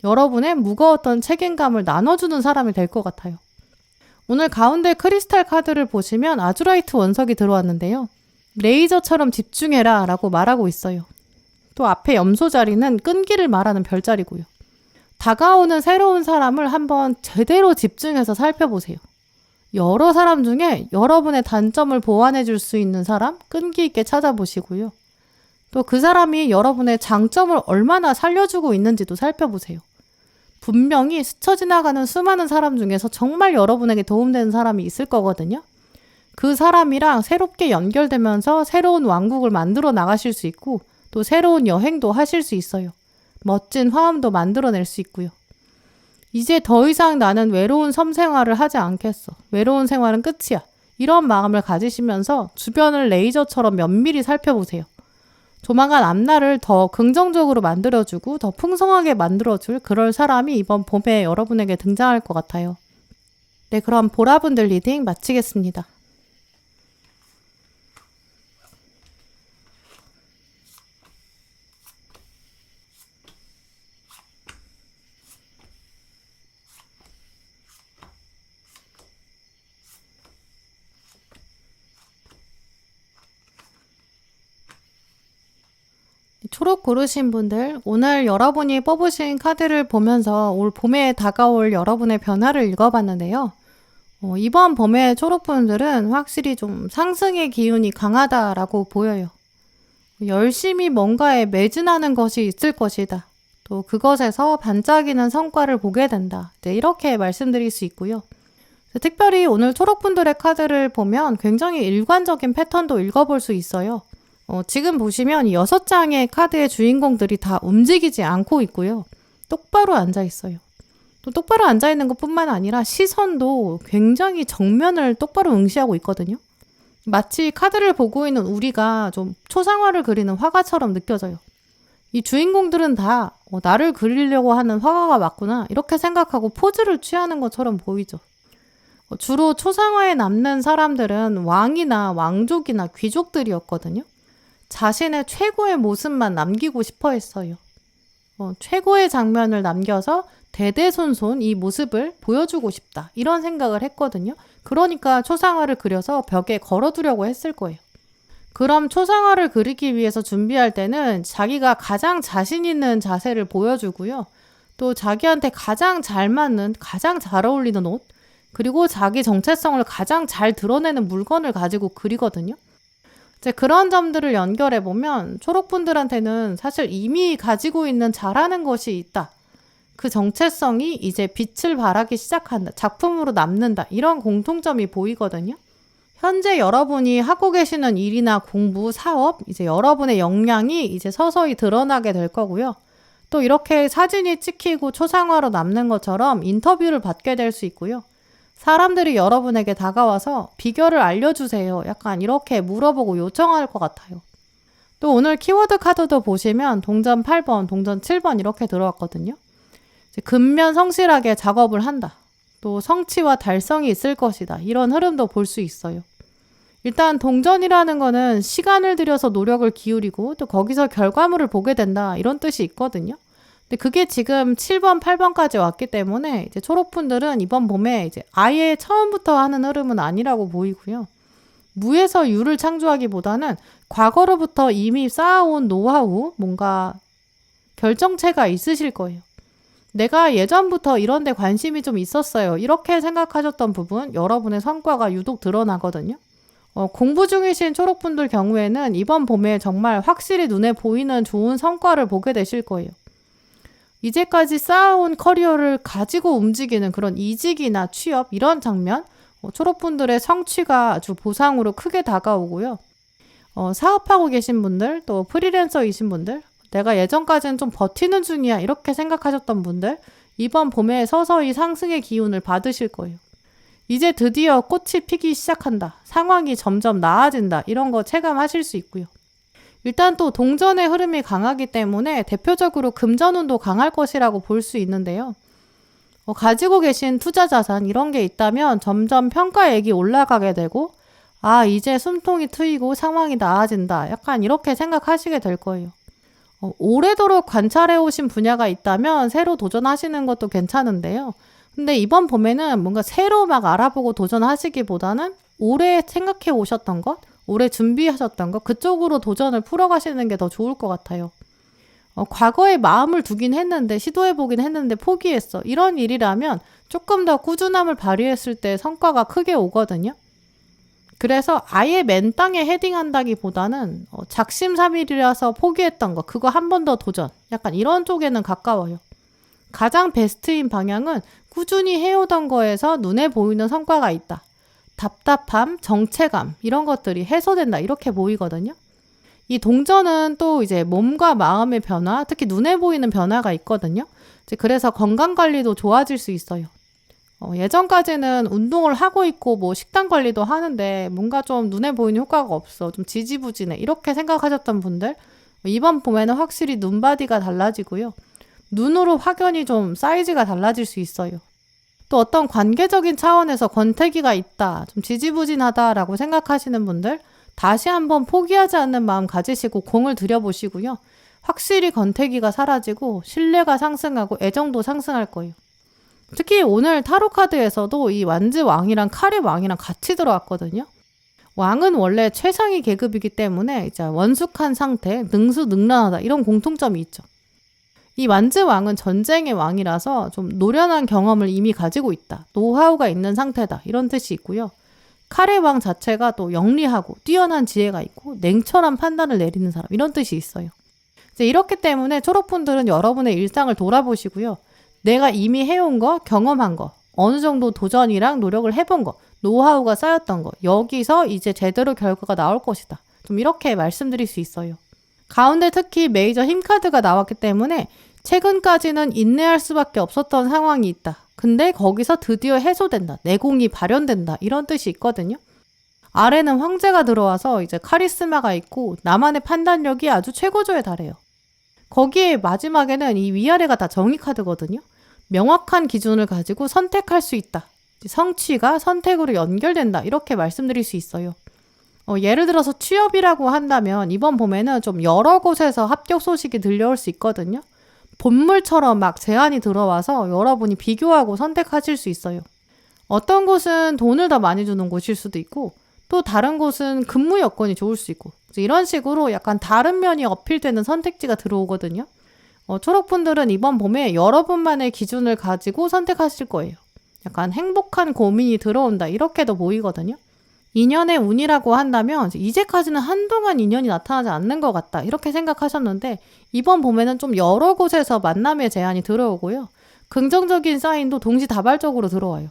여러분의 무거웠던 책임감을 나눠주는 사람이 될 것 같아요. 오늘 가운데 크리스탈 카드를 보시면 아주라이트 원석이 들어왔는데요. 레이저처럼 집중해라 라고 말하고 있어요. 또 앞에 염소 자리는 끈기를 말하는 별자리고요. 다가오는 새로운 사람을 한번 제대로 집중해서 살펴보세요. 여러 사람 중에 여러분의 단점을 보완해 줄 수 있는 사람 끈기 있게 찾아보시고요. 또 그 사람이 여러분의 장점을 얼마나 살려주고 있는지도 살펴보세요. 분명히 스쳐 지나가는 수많은 사람 중에서 정말 여러분에게 도움되는 사람이 있을 거거든요. 그 사람이랑 새롭게 연결되면서 새로운 왕국을 만들어 나가실 수 있고 또 새로운 여행도 하실 수 있어요. 멋진 화음도 만들어낼 수 있고요. 이제 더 이상 나는 외로운 섬 생활을 하지 않겠어. 외로운 생활은 끝이야. 이런 마음을 가지시면서 주변을 레이저처럼 면밀히 살펴보세요. 조만간 앞날을 더 긍정적으로 만들어주고 더 풍성하게 만들어줄 그럴 사람이 이번 봄에 여러분에게 등장할 것 같아요. 네, 그럼 보라분들 리딩 마치겠습니다. 초록 고르신 분들, 오늘 여러분이 뽑으신 카드를 보면서 올 봄에 다가올 여러분의 변화를 읽어봤는데요. 이번 봄의 초록분들은 확실히 좀 상승의 기운이 강하다라고 보여요. 열심히 뭔가에 매진하는 것이 있을 것이다. 또 그것에서 반짝이는 성과를 보게 된다. 네, 이렇게 말씀드릴 수 있고요. 특별히 오늘 초록분들의 카드를 보면 굉장히 일관적인 패턴도 읽어볼 수 있어요. 지금 보시면 이 6장의 카드의 주인공들이 다 움직이지 않고 있고요. 똑바로 앉아 있어요. 또 똑바로 앉아 있는 것뿐만 아니라 시선도 굉장히 정면을 똑바로 응시하고 있거든요. 마치 카드를 보고 있는 우리가 좀 초상화를 그리는 화가처럼 느껴져요. 이 주인공들은 다 나를 그리려고 하는 화가가 맞구나 이렇게 생각하고 포즈를 취하는 것처럼 보이죠. 주로 초상화에 남는 사람들은 왕이나 왕족이나 귀족들이었거든요. 자신의 최고의 모습만 남기고 싶어 했어요. 최고의 장면을 남겨서 대대손손 이 모습을 보여주고 싶다. 이런 생각을 했거든요. 그러니까 초상화를 그려서 벽에 걸어두려고 했을 거예요. 그럼 초상화를 그리기 위해서 준비할 때는 자기가 가장 자신 있는 자세를 보여주고요. 또 자기한테 가장 잘 맞는, 가장 잘 어울리는 옷, 그리고 자기 정체성을 가장 잘 드러내는 물건을 가지고 그리거든요. 이제 그런 점들을 연결해보면 초록분들한테는 사실 이미 가지고 있는 잘하는 것이 있다. 그 정체성이 이제 빛을 발하기 시작한다. 작품으로 남는다. 이런 공통점이 보이거든요. 현재 여러분이 하고 계시는 일이나 공부, 사업, 이제 여러분의 역량이 이제 서서히 드러나게 될 거고요. 또 이렇게 사진이 찍히고 초상화로 남는 것처럼 인터뷰를 받게 될 수 있고요. 사람들이 여러분에게 다가와서 비결을 알려주세요. 약간 이렇게 물어보고 요청할 것 같아요. 또 오늘 키워드 카드도 보시면 동전 8번, 동전 7번 이렇게 들어왔거든요. 근면 성실하게 작업을 한다. 또 성취와 달성이 있을 것이다. 이런 흐름도 볼 수 있어요. 일단 동전이라는 거는 시간을 들여서 노력을 기울이고 또 거기서 결과물을 보게 된다. 이런 뜻이 있거든요. 근데 그게 지금 7번, 8번까지 왔기 때문에 이제 초록분들은 이번 봄에 이제 아예 처음부터 하는 흐름은 아니라고 보이고요. 무에서 유를 창조하기보다는 과거로부터 이미 쌓아온 노하우, 뭔가 결정체가 있으실 거예요. 내가 예전부터 이런 데 관심이 좀 있었어요. 이렇게 생각하셨던 부분, 여러분의 성과가 유독 드러나거든요. 공부 중이신 초록분들 경우에는 이번 봄에 정말 확실히 눈에 보이는 좋은 성과를 보게 되실 거예요. 이제까지 쌓아온 커리어를 가지고 움직이는 그런 이직이나 취업 이런 장면, 초록분들의 성취가 아주 보상으로 크게 다가오고요. 사업하고 계신 분들, 또 프리랜서이신 분들, 내가 예전까지는 좀 버티는 중이야 이렇게 생각하셨던 분들, 이번 봄에 서서히 상승의 기운을 받으실 거예요. 이제 드디어 꽃이 피기 시작한다. 상황이 점점 나아진다. 이런 거 체감하실 수 있고요. 일단 또 동전의 흐름이 강하기 때문에 대표적으로 금전운도 강할 것이라고 볼 수 있는데요. 가지고 계신 투자 자산 이런 게 있다면 점점 평가액이 올라가게 되고 이제 숨통이 트이고 상황이 나아진다. 약간 이렇게 생각하시게 될 거예요. 오래도록 관찰해 오신 분야가 있다면 새로 도전하시는 것도 괜찮은데요. 근데 이번 봄에는 뭔가 새로 막 알아보고 도전하시기보다는 오래 생각해 오셨던 것, 오래 준비하셨던 것, 그쪽으로 도전을 풀어가시는 게 더 좋을 것 같아요. 과거에 마음을 두긴 했는데 시도해보긴 했는데 포기했어. 이런 일이라면 조금 더 꾸준함을 발휘했을 때 성과가 크게 오거든요. 그래서 아예 맨 땅에 헤딩한다기보다는 작심삼일이라서 포기했던 거 그거 한 번 더 도전. 약간 이런 쪽에는 가까워요. 가장 베스트인 방향은 꾸준히 해오던 거에서 눈에 보이는 성과가 있다. 답답함, 정체감 이런 것들이 해소된다 이렇게 보이거든요. 이 동전은 또 이제 몸과 마음의 변화, 특히 눈에 보이는 변화가 있거든요. 그래서 건강 관리도 좋아질 수 있어요. 예전까지는 운동을 하고 있고 뭐 식단 관리도 하는데 뭔가 좀 눈에 보이는 효과가 없어. 좀 지지부진해. 이렇게 생각하셨던 분들 이번 봄에는 확실히 눈바디가 달라지고요. 눈으로 확연히 좀 사이즈가 달라질 수 있어요. 또 어떤 관계적인 차원에서 권태기가 있다, 좀 지지부진하다라고 생각하시는 분들 다시 한번 포기하지 않는 마음 가지시고 공을 들여보시고요. 확실히 권태기가 사라지고 신뢰가 상승하고 애정도 상승할 거예요. 특히 오늘 타로 카드에서도 이 완즈 왕이랑 칼의 왕이랑 같이 들어왔거든요. 왕은 원래 최상위 계급이기 때문에 이제 원숙한 상태, 능수능란하다 이런 공통점이 있죠. 이 완즈 왕은 전쟁의 왕이라서 좀 노련한 경험을 이미 가지고 있다. 노하우가 있는 상태다. 이런 뜻이 있고요. 칼의 왕 자체가 또 영리하고 뛰어난 지혜가 있고 냉철한 판단을 내리는 사람 이런 뜻이 있어요. 이제 이렇기 때문에 초록분들은 여러분의 일상을 돌아보시고요. 내가 이미 해온 거, 경험한 거, 어느 정도 도전이랑 노력을 해본 거, 노하우가 쌓였던 거 여기서 이제 제대로 결과가 나올 것이다. 좀 이렇게 말씀드릴 수 있어요. 가운데 특히 메이저 힘카드가 나왔기 때문에 최근까지는 인내할 수밖에 없었던 상황이 있다. 근데 거기서 드디어 해소된다. 내공이 발현된다. 이런 뜻이 있거든요. 아래는 황제가 들어와서 이제 카리스마가 있고 나만의 판단력이 아주 최고조에 달해요. 거기에 마지막에는 이 위아래가 다 정의 카드거든요. 명확한 기준을 가지고 선택할 수 있다. 성취가 선택으로 연결된다. 이렇게 말씀드릴 수 있어요. 예를 들어서 취업이라고 한다면 이번 봄에는 좀 여러 곳에서 합격 소식이 들려올 수 있거든요. 본물처럼 막 제안이 들어와서 여러분이 비교하고 선택하실 수 있어요. 어떤 곳은 돈을 더 많이 주는 곳일 수도 있고 또 다른 곳은 근무 여건이 좋을 수 있고 이런 식으로 약간 다른 면이 어필되는 선택지가 들어오거든요. 초록분들은 이번 봄에 여러분만의 기준을 가지고 선택하실 거예요. 약간 행복한 고민이 들어온다 이렇게도 보이거든요. 인연의 운이라고 한다면 이제까지는 한동안 인연이 나타나지 않는 것 같다 이렇게 생각하셨는데 이번 봄에는 좀 여러 곳에서 만남의 제안이 들어오고요. 긍정적인 사인도 동시다발적으로 들어와요.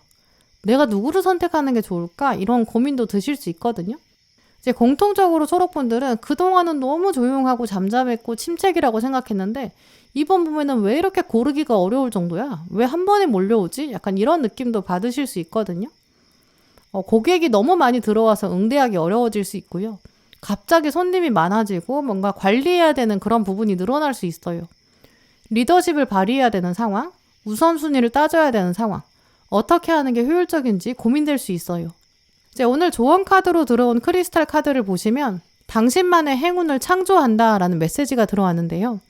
내가 누구를 선택하는 게 좋을까? 이런 고민도 드실 수 있거든요. 이제 공통적으로 초록분들은 그동안은 너무 조용하고 잠잠했고 침체기라고 생각했는데 이번 봄에는 왜 이렇게 고르기가 어려울 정도야? 왜 한 번에 몰려오지? 약간 이런 느낌도 받으실 수 있거든요. 고객이 너무 많이 들어와서 응대하기 어려워질 수 있고요. 갑자기 손님이 많아지고 뭔가 관리해야 되는 그런 부분이 늘어날 수 있어요. 리더십을 발휘해야 되는 상황, 우선순위를 따져야 되는 상황, 어떻게 하는 게 효율적인지 고민될 수 있어요. 이제 오늘 조언 카드로 들어온 크리스탈 카드를 보시면 당신만의 행운을 창조한다라는 메시지가 들어왔는데요.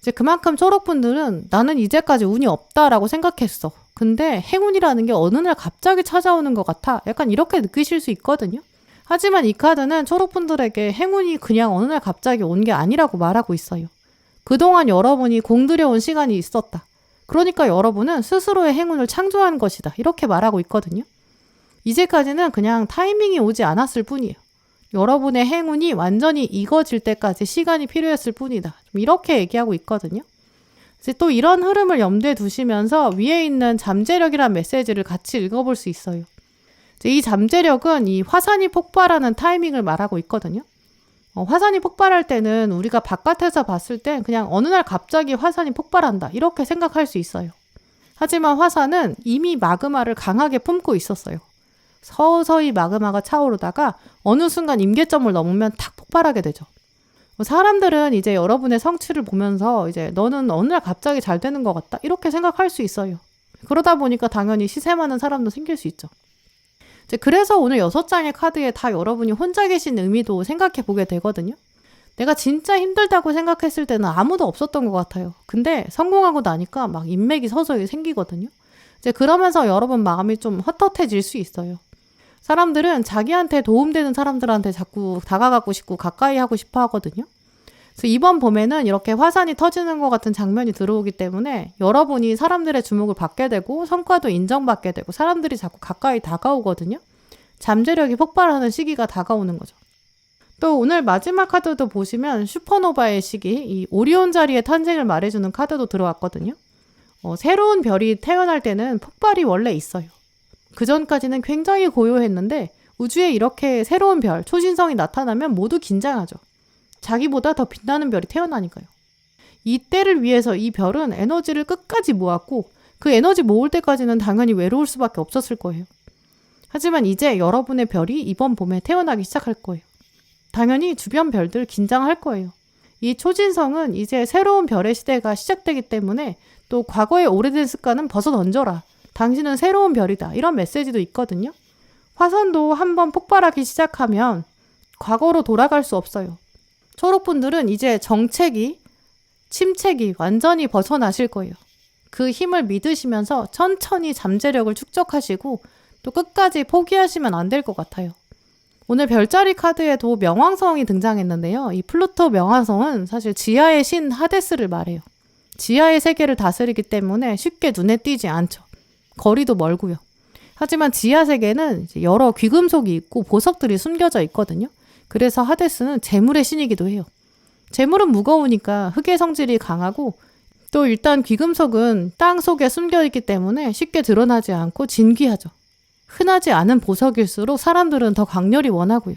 이제 그만큼 초록분들은 나는 이제까지 운이 없다라고 생각했어. 근데 행운이라는 게 어느 날 갑자기 찾아오는 것 같아. 약간 이렇게 느끼실 수 있거든요. 하지만 이 카드는 초록분들에게 행운이 그냥 어느 날 갑자기 온 게 아니라고 말하고 있어요. 그동안 여러분이 공들여온 시간이 있었다. 그러니까 여러분은 스스로의 행운을 창조한 것이다. 이렇게 말하고 있거든요. 이제까지는 그냥 타이밍이 오지 않았을 뿐이에요. 여러분의 행운이 완전히 익어질 때까지 시간이 필요했을 뿐이다. 좀 이렇게 얘기하고 있거든요. 이제 또 이런 흐름을 염두에 두시면서 위에 있는 잠재력이라는 메시지를 같이 읽어볼 수 있어요. 이제 이 잠재력은 이 화산이 폭발하는 타이밍을 말하고 있거든요. 화산이 폭발할 때는 우리가 바깥에서 봤을 때 그냥 어느 날 갑자기 화산이 폭발한다 이렇게 생각할 수 있어요. 하지만 화산은 이미 마그마를 강하게 품고 있었어요. 서서히 마그마가 차오르다가 어느 순간 임계점을 넘으면 탁 폭발하게 되죠. 사람들은 이제 여러분의 성취를 보면서 이제 너는 어느 날 갑자기 잘 되는 것 같다 이렇게 생각할 수 있어요. 그러다 보니까 당연히 시샘하는 사람도 생길 수 있죠. 이제 그래서 오늘 6장의 카드에 다 여러분이 혼자 계신 의미도 생각해 보게 되거든요. 내가 진짜 힘들다고 생각했을 때는 아무도 없었던 것 같아요. 근데 성공하고 나니까 막 인맥이 서서히 생기거든요. 이제 그러면서 여러분 마음이 좀 헛헛해질 수 있어요. 사람들은 자기한테 도움되는 사람들한테 자꾸 다가가고 싶고 가까이 하고 싶어 하거든요. 그래서 이번 봄에는 이렇게 화산이 터지는 것 같은 장면이 들어오기 때문에 여러분이 사람들의 주목을 받게 되고 성과도 인정받게 되고 사람들이 자꾸 가까이 다가오거든요. 잠재력이 폭발하는 시기가 다가오는 거죠. 또 오늘 마지막 카드도 보시면 슈퍼노바의 시기, 이 오리온 자리의 탄생을 말해주는 카드도 들어왔거든요. 새로운 별이 태어날 때는 폭발이 원래 있어요. 그전까지는 굉장히 고요했는데 우주에 이렇게 새로운 별, 초신성이 나타나면 모두 긴장하죠. 자기보다 더 빛나는 별이 태어나니까요. 이 때를 위해서 이 별은 에너지를 끝까지 모았고 그 에너지 모을 때까지는 당연히 외로울 수밖에 없었을 거예요. 하지만 이제 여러분의 별이 이번 봄에 태어나기 시작할 거예요. 당연히 주변 별들 긴장할 거예요. 이 초진성은 이제 새로운 별의 시대가 시작되기 때문에 또 과거의 오래된 습관은 벗어던져라. 당신은 새로운 별이다. 이런 메시지도 있거든요. 화산도 한번 폭발하기 시작하면 과거로 돌아갈 수 없어요. 초록분들은 이제 정체기, 침체기 완전히 벗어나실 거예요. 그 힘을 믿으시면서 천천히 잠재력을 축적하시고 또 끝까지 포기하시면 안 될 것 같아요. 오늘 별자리 카드에도 명왕성이 등장했는데요. 이 플루토 명왕성은 사실 지하의 신 하데스를 말해요. 지하의 세계를 다스리기 때문에 쉽게 눈에 띄지 않죠. 거리도 멀고요. 하지만 지하 세계는 여러 귀금속이 있고 보석들이 숨겨져 있거든요. 그래서 하데스는 재물의 신이기도 해요. 재물은 무거우니까 흙의 성질이 강하고 또 일단 귀금속은 땅 속에 숨겨 있기 때문에 쉽게 드러나지 않고 진귀하죠. 흔하지 않은 보석일수록 사람들은 더 강렬히 원하고요.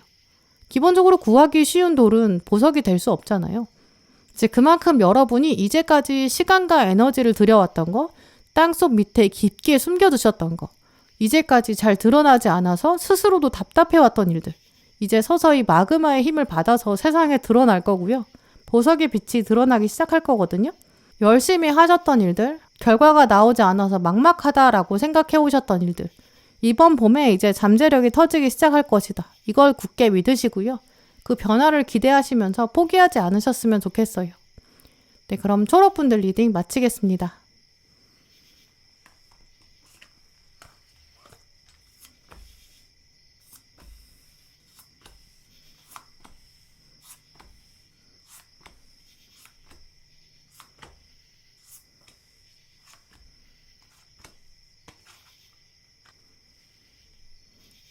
기본적으로 구하기 쉬운 돌은 보석이 될 수 없잖아요. 즉 그만큼 여러분이 이제까지 시간과 에너지를 들여왔던 거, 땅속 밑에 깊게 숨겨두셨던 거, 이제까지 잘 드러나지 않아서 스스로도 답답해왔던 일들, 이제 서서히 마그마의 힘을 받아서 세상에 드러날 거고요. 보석의 빛이 드러나기 시작할 거거든요. 열심히 하셨던 일들, 결과가 나오지 않아서 막막하다라고 생각해 오셨던 일들, 이번 봄에 이제 잠재력이 터지기 시작할 것이다. 이걸 굳게 믿으시고요. 그 변화를 기대하시면서 포기하지 않으셨으면 좋겠어요. 네, 그럼 초록분들 리딩 마치겠습니다.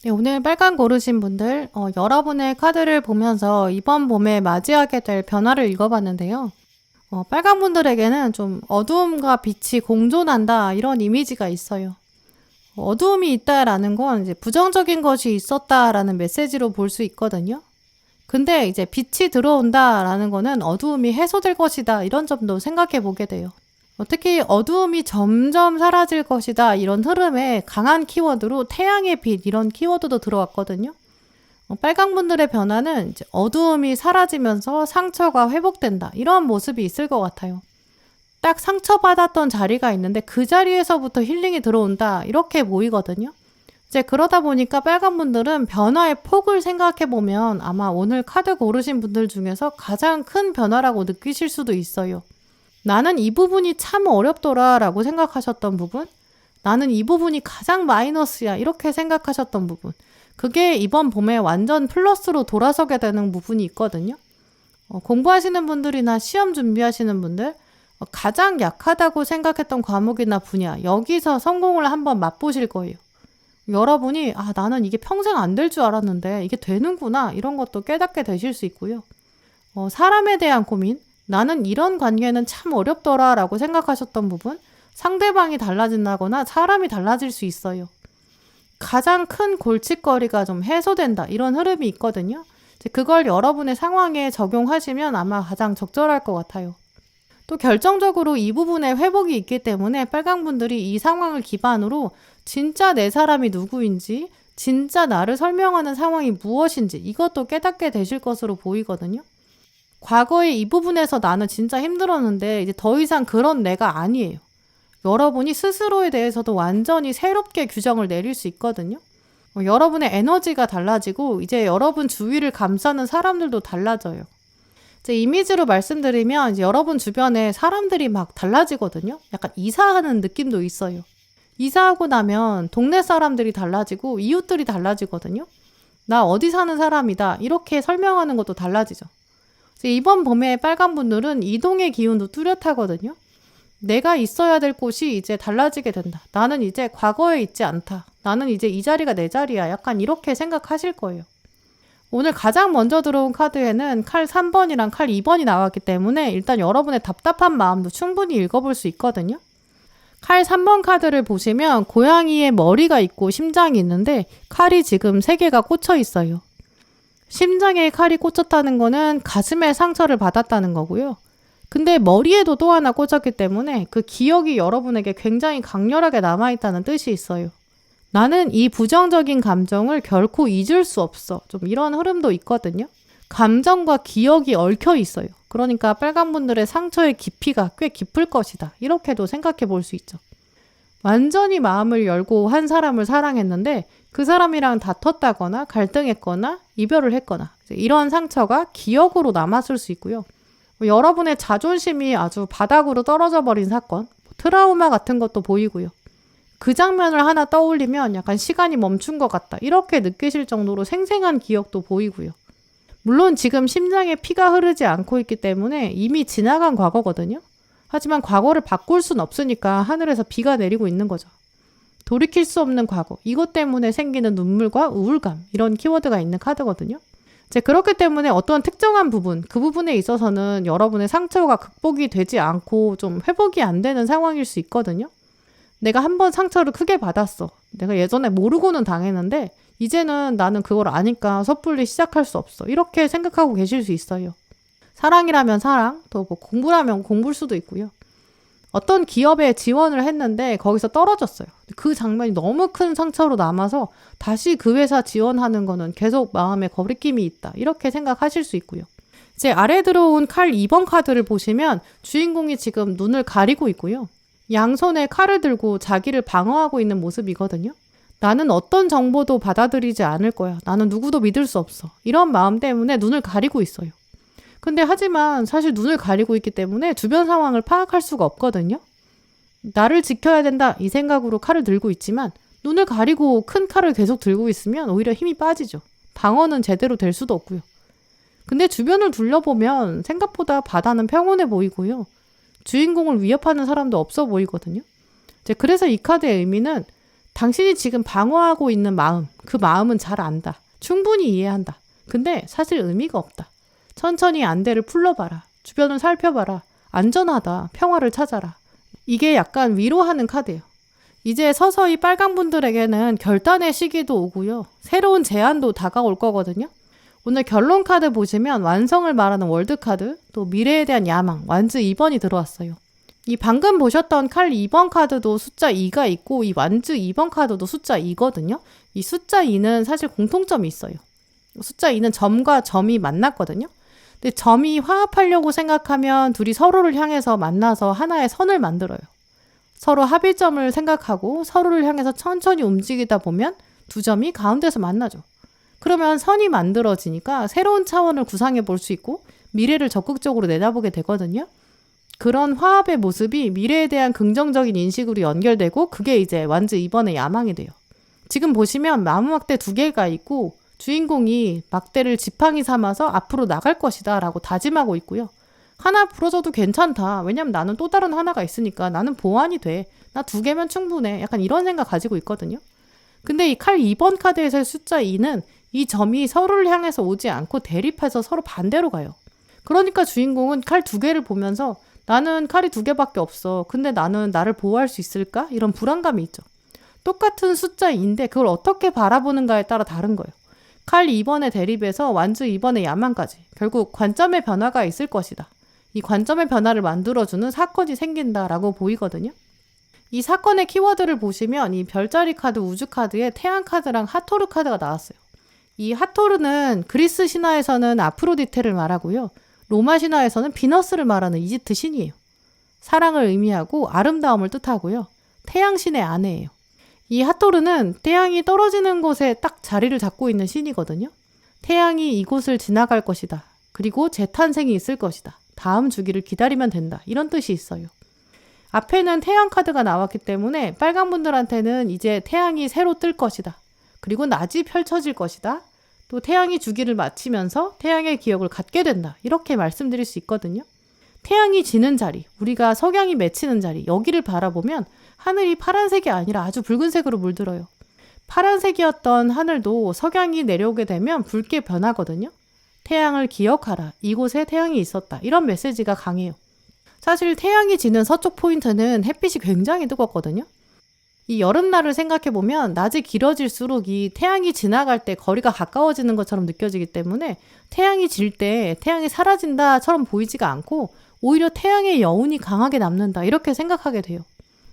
네, 오늘 빨간 고르신 분들, 여러분의 카드를 보면서 이번 봄에 맞이하게 될 변화를 읽어봤는데요. 빨간 분들에게는 좀 어두움과 빛이 공존한다, 이런 이미지가 있어요. 어두움이 있다라는 건 이제 부정적인 것이 있었다라는 메시지로 볼 수 있거든요. 근데 이제 빛이 들어온다라는 거는 어두움이 해소될 것이다, 이런 점도 생각해 보게 돼요. 특히 어두움이 점점 사라질 것이다 이런 흐름에 강한 키워드로 태양의 빛 이런 키워드도 들어왔거든요. 빨강분들의 변화는 이제 어두움이 사라지면서 상처가 회복된다 이런 모습이 있을 것 같아요. 딱 상처받았던 자리가 있는데 그 자리에서부터 힐링이 들어온다 이렇게 보이거든요. 이제 그러다 보니까 빨간분들은 변화의 폭을 생각해보면 아마 오늘 카드 고르신 분들 중에서 가장 큰 변화라고 느끼실 수도 있어요. 나는 이 부분이 참 어렵더라 라고 생각하셨던 부분, 나는 이 부분이 가장 마이너스야 이렇게 생각하셨던 부분, 그게 이번 봄에 완전 플러스로 돌아서게 되는 부분이 있거든요. 공부하시는 분들이나 시험 준비하시는 분들, 가장 약하다고 생각했던 과목이나 분야, 여기서 성공을 한번 맛보실 거예요. 여러분이 나는 이게 평생 안 될 줄 알았는데 이게 되는구나 이런 것도 깨닫게 되실 수 있고요. 사람에 대한 고민, 나는 이런 관계는 참 어렵더라 라고 생각하셨던 부분, 상대방이 달라진다거나 사람이 달라질 수 있어요. 가장 큰 골칫거리가 좀 해소된다 이런 흐름이 있거든요. 그걸 여러분의 상황에 적용하시면 아마 가장 적절할 것 같아요. 또 결정적으로 이 부분에 회복이 있기 때문에 빨강분들이 이 상황을 기반으로 진짜 내 사람이 누구인지, 진짜 나를 설명하는 상황이 무엇인지 이것도 깨닫게 되실 것으로 보이거든요. 과거에 이 부분에서 나는 진짜 힘들었는데 이제 더 이상 그런 내가 아니에요. 여러분이 스스로에 대해서도 완전히 새롭게 규정을 내릴 수 있거든요. 여러분의 에너지가 달라지고 이제 여러분 주위를 감싸는 사람들도 달라져요. 이제 이미지로 말씀드리면 이제 여러분 주변에 사람들이 막 달라지거든요. 약간 이사하는 느낌도 있어요. 이사하고 나면 동네 사람들이 달라지고 이웃들이 달라지거든요. 나 어디 사는 사람이다 이렇게 설명하는 것도 달라지죠. 이제 이번 봄에 빨간 분들은 이동의 기운도 뚜렷하거든요. 내가 있어야 될 곳이 이제 달라지게 된다. 나는 이제 과거에 있지 않다. 나는 이제 이 자리가 내 자리야. 약간 이렇게 생각하실 거예요. 오늘 가장 먼저 들어온 카드에는 칼 3번이랑 칼 2번이 나왔기 때문에 일단 여러분의 답답한 마음도 충분히 읽어볼 수 있거든요. 칼 3번 카드를 보시면 고양이의 머리가 있고 심장이 있는데 칼이 지금 3개가 꽂혀 있어요. 심장에 칼이 꽂혔다는 거는 가슴에 상처를 받았다는 거고요. 근데 머리에도 또 하나 꽂혔기 때문에 그 기억이 여러분에게 굉장히 강렬하게 남아있다는 뜻이 있어요. 나는 이 부정적인 감정을 결코 잊을 수 없어. 좀 이런 흐름도 있거든요. 감정과 기억이 얽혀 있어요. 그러니까 빨간 분들의 상처의 깊이가 꽤 깊을 것이다. 이렇게도 생각해 볼 수 있죠. 완전히 마음을 열고 한 사람을 사랑했는데 그 사람이랑 다퉜다거나 갈등했거나 이별을 했거나 이런 상처가 기억으로 남았을 수 있고요. 여러분의 자존심이 아주 바닥으로 떨어져 버린 사건, 트라우마 같은 것도 보이고요. 그 장면을 하나 떠올리면 약간 시간이 멈춘 것 같다. 이렇게 느끼실 정도로 생생한 기억도 보이고요. 물론 지금 심장에 피가 흐르지 않고 있기 때문에 이미 지나간 과거거든요. 하지만 과거를 바꿀 순 없으니까 하늘에서 비가 내리고 있는 거죠. 돌이킬 수 없는 과거, 이것 때문에 생기는 눈물과 우울감, 이런 키워드가 있는 카드거든요. 그렇기 때문에 어떤 특정한 부분, 그 부분에 있어서는 여러분의 상처가 극복이 되지 않고 좀 회복이 안 되는 상황일 수 있거든요. 내가 한번 상처를 크게 받았어. 내가 예전에 모르고는 당했는데 이제는 나는 그걸 아니까 섣불리 시작할 수 없어. 이렇게 생각하고 계실 수 있어요. 사랑이라면 사랑, 또 뭐 공부라면 공부일 수도 있고요. 어떤 기업에 지원을 했는데 거기서 떨어졌어요. 그 장면이 너무 큰 상처로 남아서 다시 그 회사 지원하는 거는 계속 마음에 거리낌이 있다. 이렇게 생각하실 수 있고요. 이제 아래 들어온 칼 2번 카드를 보시면 주인공이 지금 눈을 가리고 있고요. 양손에 칼을 들고 자기를 방어하고 있는 모습이거든요. 나는 어떤 정보도 받아들이지 않을 거야. 나는 누구도 믿을 수 없어. 이런 마음 때문에 눈을 가리고 있어요. 근데 하지만 사실 눈을 가리고 있기 때문에 주변 상황을 파악할 수가 없거든요. 나를 지켜야 된다 이 생각으로 칼을 들고 있지만 눈을 가리고 큰 칼을 계속 들고 있으면 오히려 힘이 빠지죠. 방어는 제대로 될 수도 없고요. 근데 주변을 둘러보면 생각보다 바다는 평온해 보이고요. 주인공을 위협하는 사람도 없어 보이거든요. 그래서 이 카드의 의미는 당신이 지금 방어하고 있는 마음, 그 마음은 잘 안다. 충분히 이해한다. 근데 사실 의미가 없다. 천천히 안대를 풀러봐라. 주변을 살펴봐라. 안전하다. 평화를 찾아라. 이게 약간 위로하는 카드예요. 이제 서서히 빨간 분들에게는 결단의 시기도 오고요. 새로운 제안도 다가올 거거든요. 오늘 결론 카드 보시면 완성을 말하는 월드 카드, 또 미래에 대한 야망, 완즈 2번이 들어왔어요. 이 방금 보셨던 칼 2번 카드도 숫자 2가 있고 이 완즈 2번 카드도 숫자 2거든요. 이 숫자 2는 사실 공통점이 있어요. 숫자 2는 점과 점이 만났거든요. 근데 점이 화합하려고 생각하면 둘이 서로를 향해서 만나서 하나의 선을 만들어요. 서로 합의점을 생각하고 서로를 향해서 천천히 움직이다 보면 두 점이 가운데서 만나죠. 그러면 선이 만들어지니까 새로운 차원을 구상해 볼 수 있고 미래를 적극적으로 내다보게 되거든요. 그런 화합의 모습이 미래에 대한 긍정적인 인식으로 연결되고 그게 이제 완즈 2번의 야망이 돼요. 지금 보시면 나무막대 2개가 있고 주인공이 막대를 지팡이 삼아서 앞으로 나갈 것이다 라고 다짐하고 있고요. 하나 부러져도 괜찮다. 왜냐면 나는 또 다른 하나가 있으니까 나는 보완이 돼. 나 2개면 충분해. 약간 이런 생각 가지고 있거든요. 근데 이 칼 2번 카드에서의 숫자 2는 이 점이 서로를 향해서 오지 않고 대립해서 서로 반대로 가요. 그러니까 주인공은 칼 2개를 보면서 나는 칼이 2개밖에 없어. 근데 나는 나를 보호할 수 있을까? 이런 불안감이 있죠. 똑같은 숫자인데 그걸 어떻게 바라보는가에 따라 다른 거예요. 칼 2번의 대립에서 완즈 2번의 야망까지 결국 관점의 변화가 있을 것이다. 이 관점의 변화를 만들어주는 사건이 생긴다라고 보이거든요. 이 사건의 키워드를 보시면 이 별자리 카드, 우주 카드에 태양 카드랑 하토르 카드가 나왔어요. 이 하토르는 그리스 신화에서는 아프로디테를 말하고요. 로마 신화에서는 비너스를 말하는 이집트 신이에요. 사랑을 의미하고 아름다움을 뜻하고요. 태양신의 아내예요. 이 하토르는 태양이 떨어지는 곳에 딱 자리를 잡고 있는 신이거든요. 태양이 이곳을 지나갈 것이다. 그리고 재탄생이 있을 것이다. 다음 주기를 기다리면 된다. 이런 뜻이 있어요. 앞에는 태양 카드가 나왔기 때문에 빨간 분들한테는 이제 태양이 새로 뜰 것이다. 그리고 낮이 펼쳐질 것이다. 또 태양이 주기를 마치면서 태양의 기억을 갖게 된다. 이렇게 말씀드릴 수 있거든요. 태양이 지는 자리, 우리가 석양이 맺히는 자리, 여기를 바라보면 하늘이 파란색이 아니라 아주 붉은색으로 물들어요. 파란색이었던 하늘도 석양이 내려오게 되면 붉게 변하거든요. 태양을 기억하라. 이곳에 태양이 있었다. 이런 메시지가 강해요. 사실 태양이 지는 서쪽 포인트는 햇빛이 굉장히 뜨겁거든요. 이 여름날을 생각해보면 낮이 길어질수록 이 태양이 지나갈 때 거리가 가까워지는 것처럼 느껴지기 때문에 태양이 질 때 태양이 사라진다처럼 보이지가 않고 오히려 태양의 여운이 강하게 남는다 이렇게 생각하게 돼요.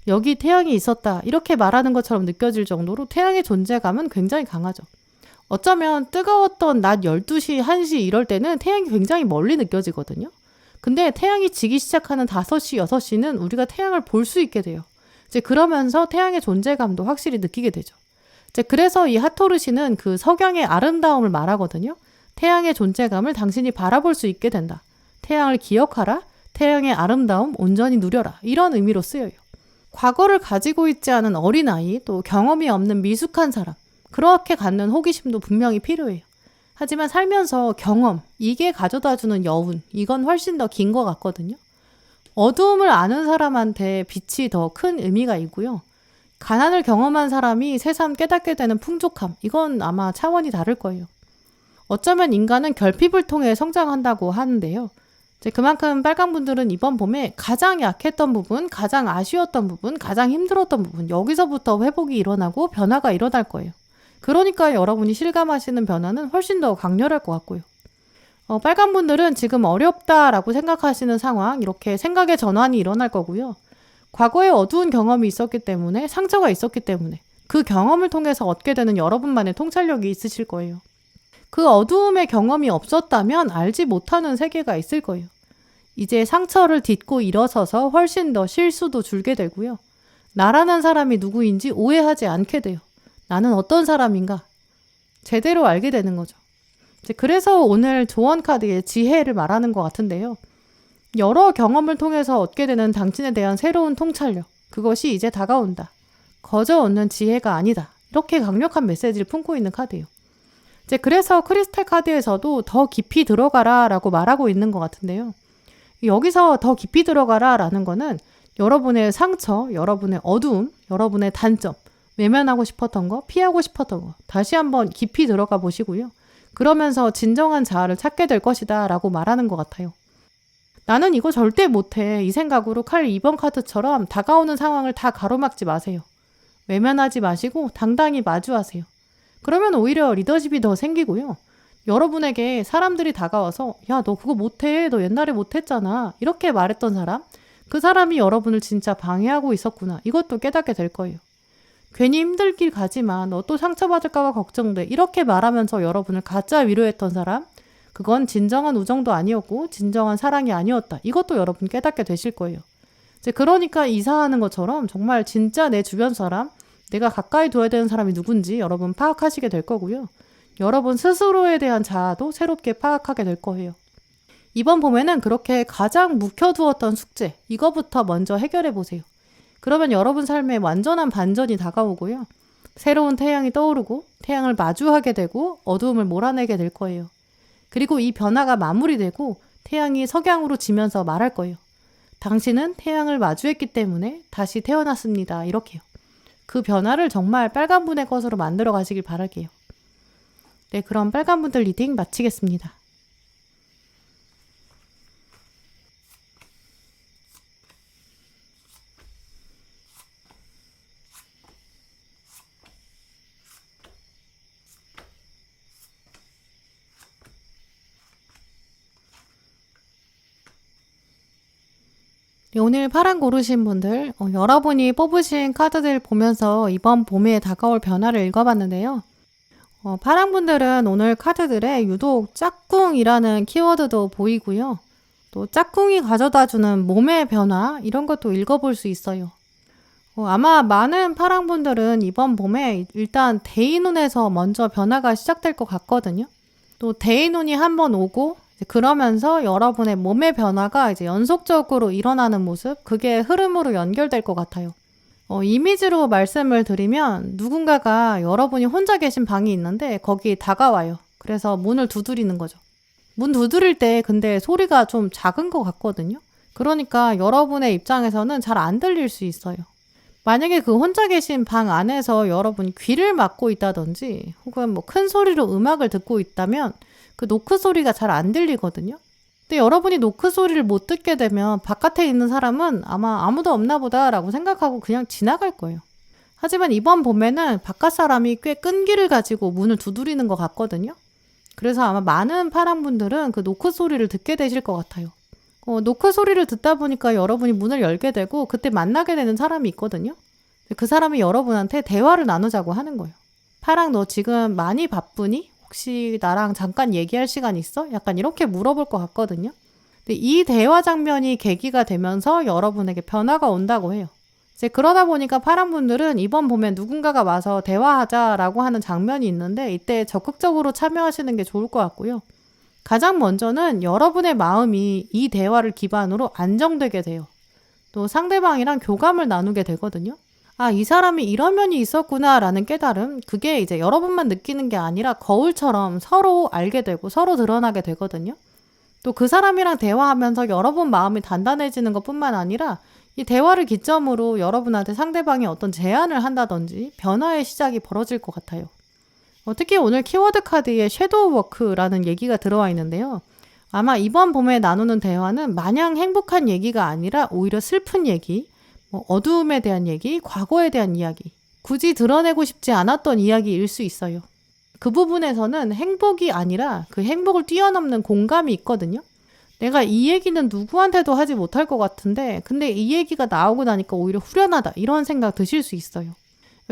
여기 태양이 있었다 이렇게 말하는 것처럼 느껴질 정도로 태양의 존재감은 굉장히 강하죠. 어쩌면 뜨거웠던 낮 12시, 1시 이럴 때는 태양이 굉장히 멀리 느껴지거든요. 근데 태양이 지기 시작하는 5시, 6시는 우리가 태양을 볼 수 있게 돼요. 이제 그러면서 태양의 존재감도 확실히 느끼게 되죠. 이제 그래서 이 하토르시는 그 석양의 아름다움을 말하거든요. 태양의 존재감을 당신이 바라볼 수 있게 된다. 태양을 기억하라. 태양의 아름다움 온전히 누려라. 이런 의미로 쓰여요. 과거를 가지고 있지 않은 어린아이, 또 경험이 없는 미숙한 사람, 그렇게 갖는 호기심도 분명히 필요해요. 하지만 살면서 경험, 이게 가져다주는 여운, 이건 훨씬 더 긴 것 같거든요. 어두움을 아는 사람한테 빛이 더 큰 의미가 있고요. 가난을 경험한 사람이 새삼 깨닫게 되는 풍족함, 이건 아마 차원이 다를 거예요. 어쩌면 인간은 결핍을 통해 성장한다고 하는데요. 이제 그만큼 빨강분들은 이번 봄에 가장 약했던 부분, 가장 아쉬웠던 부분, 가장 힘들었던 부분, 여기서부터 회복이 일어나고 변화가 일어날 거예요. 그러니까 여러분이 실감하시는 변화는 훨씬 더 강렬할 것 같고요. 빨간분들은 지금 어렵다라고 생각하시는 상황, 이렇게 생각의 전환이 일어날 거고요. 과거에 어두운 경험이 있었기 때문에, 상처가 있었기 때문에 그 경험을 통해서 얻게 되는 여러분만의 통찰력이 있으실 거예요. 그 어두움의 경험이 없었다면 알지 못하는 세계가 있을 거예요. 이제 상처를 딛고 일어서서 훨씬 더 실수도 줄게 되고요. 나라는 사람이 누구인지 오해하지 않게 돼요. 나는 어떤 사람인가? 제대로 알게 되는 거죠. 그래서 오늘 조언 카드의 지혜를 말하는 것 같은데요. 여러 경험을 통해서 얻게 되는 당신에 대한 새로운 통찰력, 그것이 이제 다가온다. 거저 얻는 지혜가 아니다. 이렇게 강력한 메시지를 품고 있는 카드예요. 그래서 크리스탈 카드에서도 더 깊이 들어가라 라고 말하고 있는 것 같은데요. 여기서 더 깊이 들어가라 라는 거는 여러분의 상처, 여러분의 어두움, 여러분의 단점, 외면하고 싶었던 거, 피하고 싶었던 거 다시 한번 깊이 들어가 보시고요. 그러면서 진정한 자아를 찾게 될 것이다 라고 말하는 것 같아요. 나는 이거 절대 못해. 이 생각으로 칼 2번 카드처럼 다가오는 상황을 다 가로막지 마세요. 외면하지 마시고 당당히 마주하세요. 그러면 오히려 리더십이 더 생기고요. 여러분에게 사람들이 다가와서 야, 너 그거 못해. 너 옛날에 못했잖아. 이렇게 말했던 사람, 그 사람이 여러분을 진짜 방해하고 있었구나. 이것도 깨닫게 될 거예요. 괜히 힘들 길 가지만 너 또 상처받을까봐 걱정돼. 이렇게 말하면서 여러분을 가짜 위로했던 사람, 그건 진정한 우정도 아니었고 진정한 사랑이 아니었다. 이것도 여러분 깨닫게 되실 거예요. 그러니까 이사하는 것처럼 정말 진짜 내 주변 사람, 내가 가까이 둬야 되는 사람이 누군지 여러분 파악하시게 될 거고요. 여러분 스스로에 대한 자아도 새롭게 파악하게 될 거예요. 이번 봄에는 그렇게 가장 묵혀두었던 숙제, 이거부터 먼저 해결해 보세요. 그러면 여러분 삶에 완전한 반전이 다가오고요. 새로운 태양이 떠오르고 태양을 마주하게 되고 어두움을 몰아내게 될 거예요. 그리고 이 변화가 마무리되고 태양이 석양으로 지면서 말할 거예요. 당신은 태양을 마주했기 때문에 다시 태어났습니다. 이렇게요. 그 변화를 정말 빨간분의 것으로 만들어 가시길 바랄게요. 네, 그럼 빨간분들 리딩 마치겠습니다. 네, 오늘 파란 고르신 분들, 여러분이 뽑으신 카드들 보면서 이번 봄에 다가올 변화를 읽어봤는데요. 파란 분들은 오늘 카드들에 유독 짝꿍이라는 키워드도 보이고요. 또 짝꿍이 가져다주는 몸의 변화, 이런 것도 읽어볼 수 있어요. 아마 많은 파란 분들은 이번 봄에 일단 대인운에서 먼저 변화가 시작될 것 같거든요. 또 대인운이 한번 오고 그러면서 여러분의 몸의 변화가 이제 연속적으로 일어나는 모습, 그게 흐름으로 연결될 것 같아요. 이미지로 말씀을 드리면 누군가가 여러분이 혼자 계신 방이 있는데 거기 다가와요. 그래서 문을 두드리는 거죠. 문 두드릴 때 근데 소리가 좀 작은 것 같거든요. 그러니까 여러분의 입장에서는 잘 안 들릴 수 있어요. 만약에 그 혼자 계신 방 안에서 여러분이 귀를 막고 있다든지 혹은 뭐 큰 소리로 음악을 듣고 있다면 그 노크 소리가 잘 안 들리거든요. 근데 여러분이 노크 소리를 못 듣게 되면 바깥에 있는 사람은 아마 아무도 없나 보다라고 생각하고 그냥 지나갈 거예요. 하지만 이번 봄에는 바깥 사람이 꽤 끈기를 가지고 문을 두드리는 것 같거든요. 그래서 아마 많은 파랑분들은 그 노크 소리를 듣게 되실 것 같아요. 노크 소리를 듣다 보니까 여러분이 문을 열게 되고 그때 만나게 되는 사람이 있거든요. 그 사람이 여러분한테 대화를 나누자고 하는 거예요. 파랑 너 지금 많이 바쁘니? 혹시 나랑 잠깐 얘기할 시간 있어? 약간 이렇게 물어볼 것 같거든요. 근데 이 대화 장면이 계기가 되면서 여러분에게 변화가 온다고 해요. 이제 그러다 보니까 파랑분들은 이번 봄에 누군가가 와서 대화하자라고 하는 장면이 있는데 이때 적극적으로 참여하시는 게 좋을 것 같고요. 가장 먼저는 여러분의 마음이 이 대화를 기반으로 안정되게 돼요. 또 상대방이랑 교감을 나누게 되거든요. 아, 이 사람이 이런 면이 있었구나라는 깨달음, 그게 이제 여러분만 느끼는 게 아니라 거울처럼 서로 알게 되고 서로 드러나게 되거든요. 또 그 사람이랑 대화하면서 여러분 마음이 단단해지는 것뿐만 아니라 이 대화를 기점으로 여러분한테 상대방이 어떤 제안을 한다든지 변화의 시작이 벌어질 것 같아요. 특히 오늘 키워드 카드에 섀도우 워크라는 얘기가 들어와 있는데요. 아마 이번 봄에 나누는 대화는 마냥 행복한 얘기가 아니라 오히려 슬픈 얘기, 어두움에 대한 얘기, 과거에 대한 이야기, 굳이 드러내고 싶지 않았던 이야기일 수 있어요. 그 부분에서는 행복이 아니라 그 행복을 뛰어넘는 공감이 있거든요. 내가 이 얘기는 누구한테도 하지 못할 것 같은데 근데 이 얘기가 나오고 나니까 오히려 후련하다 이런 생각 드실 수 있어요.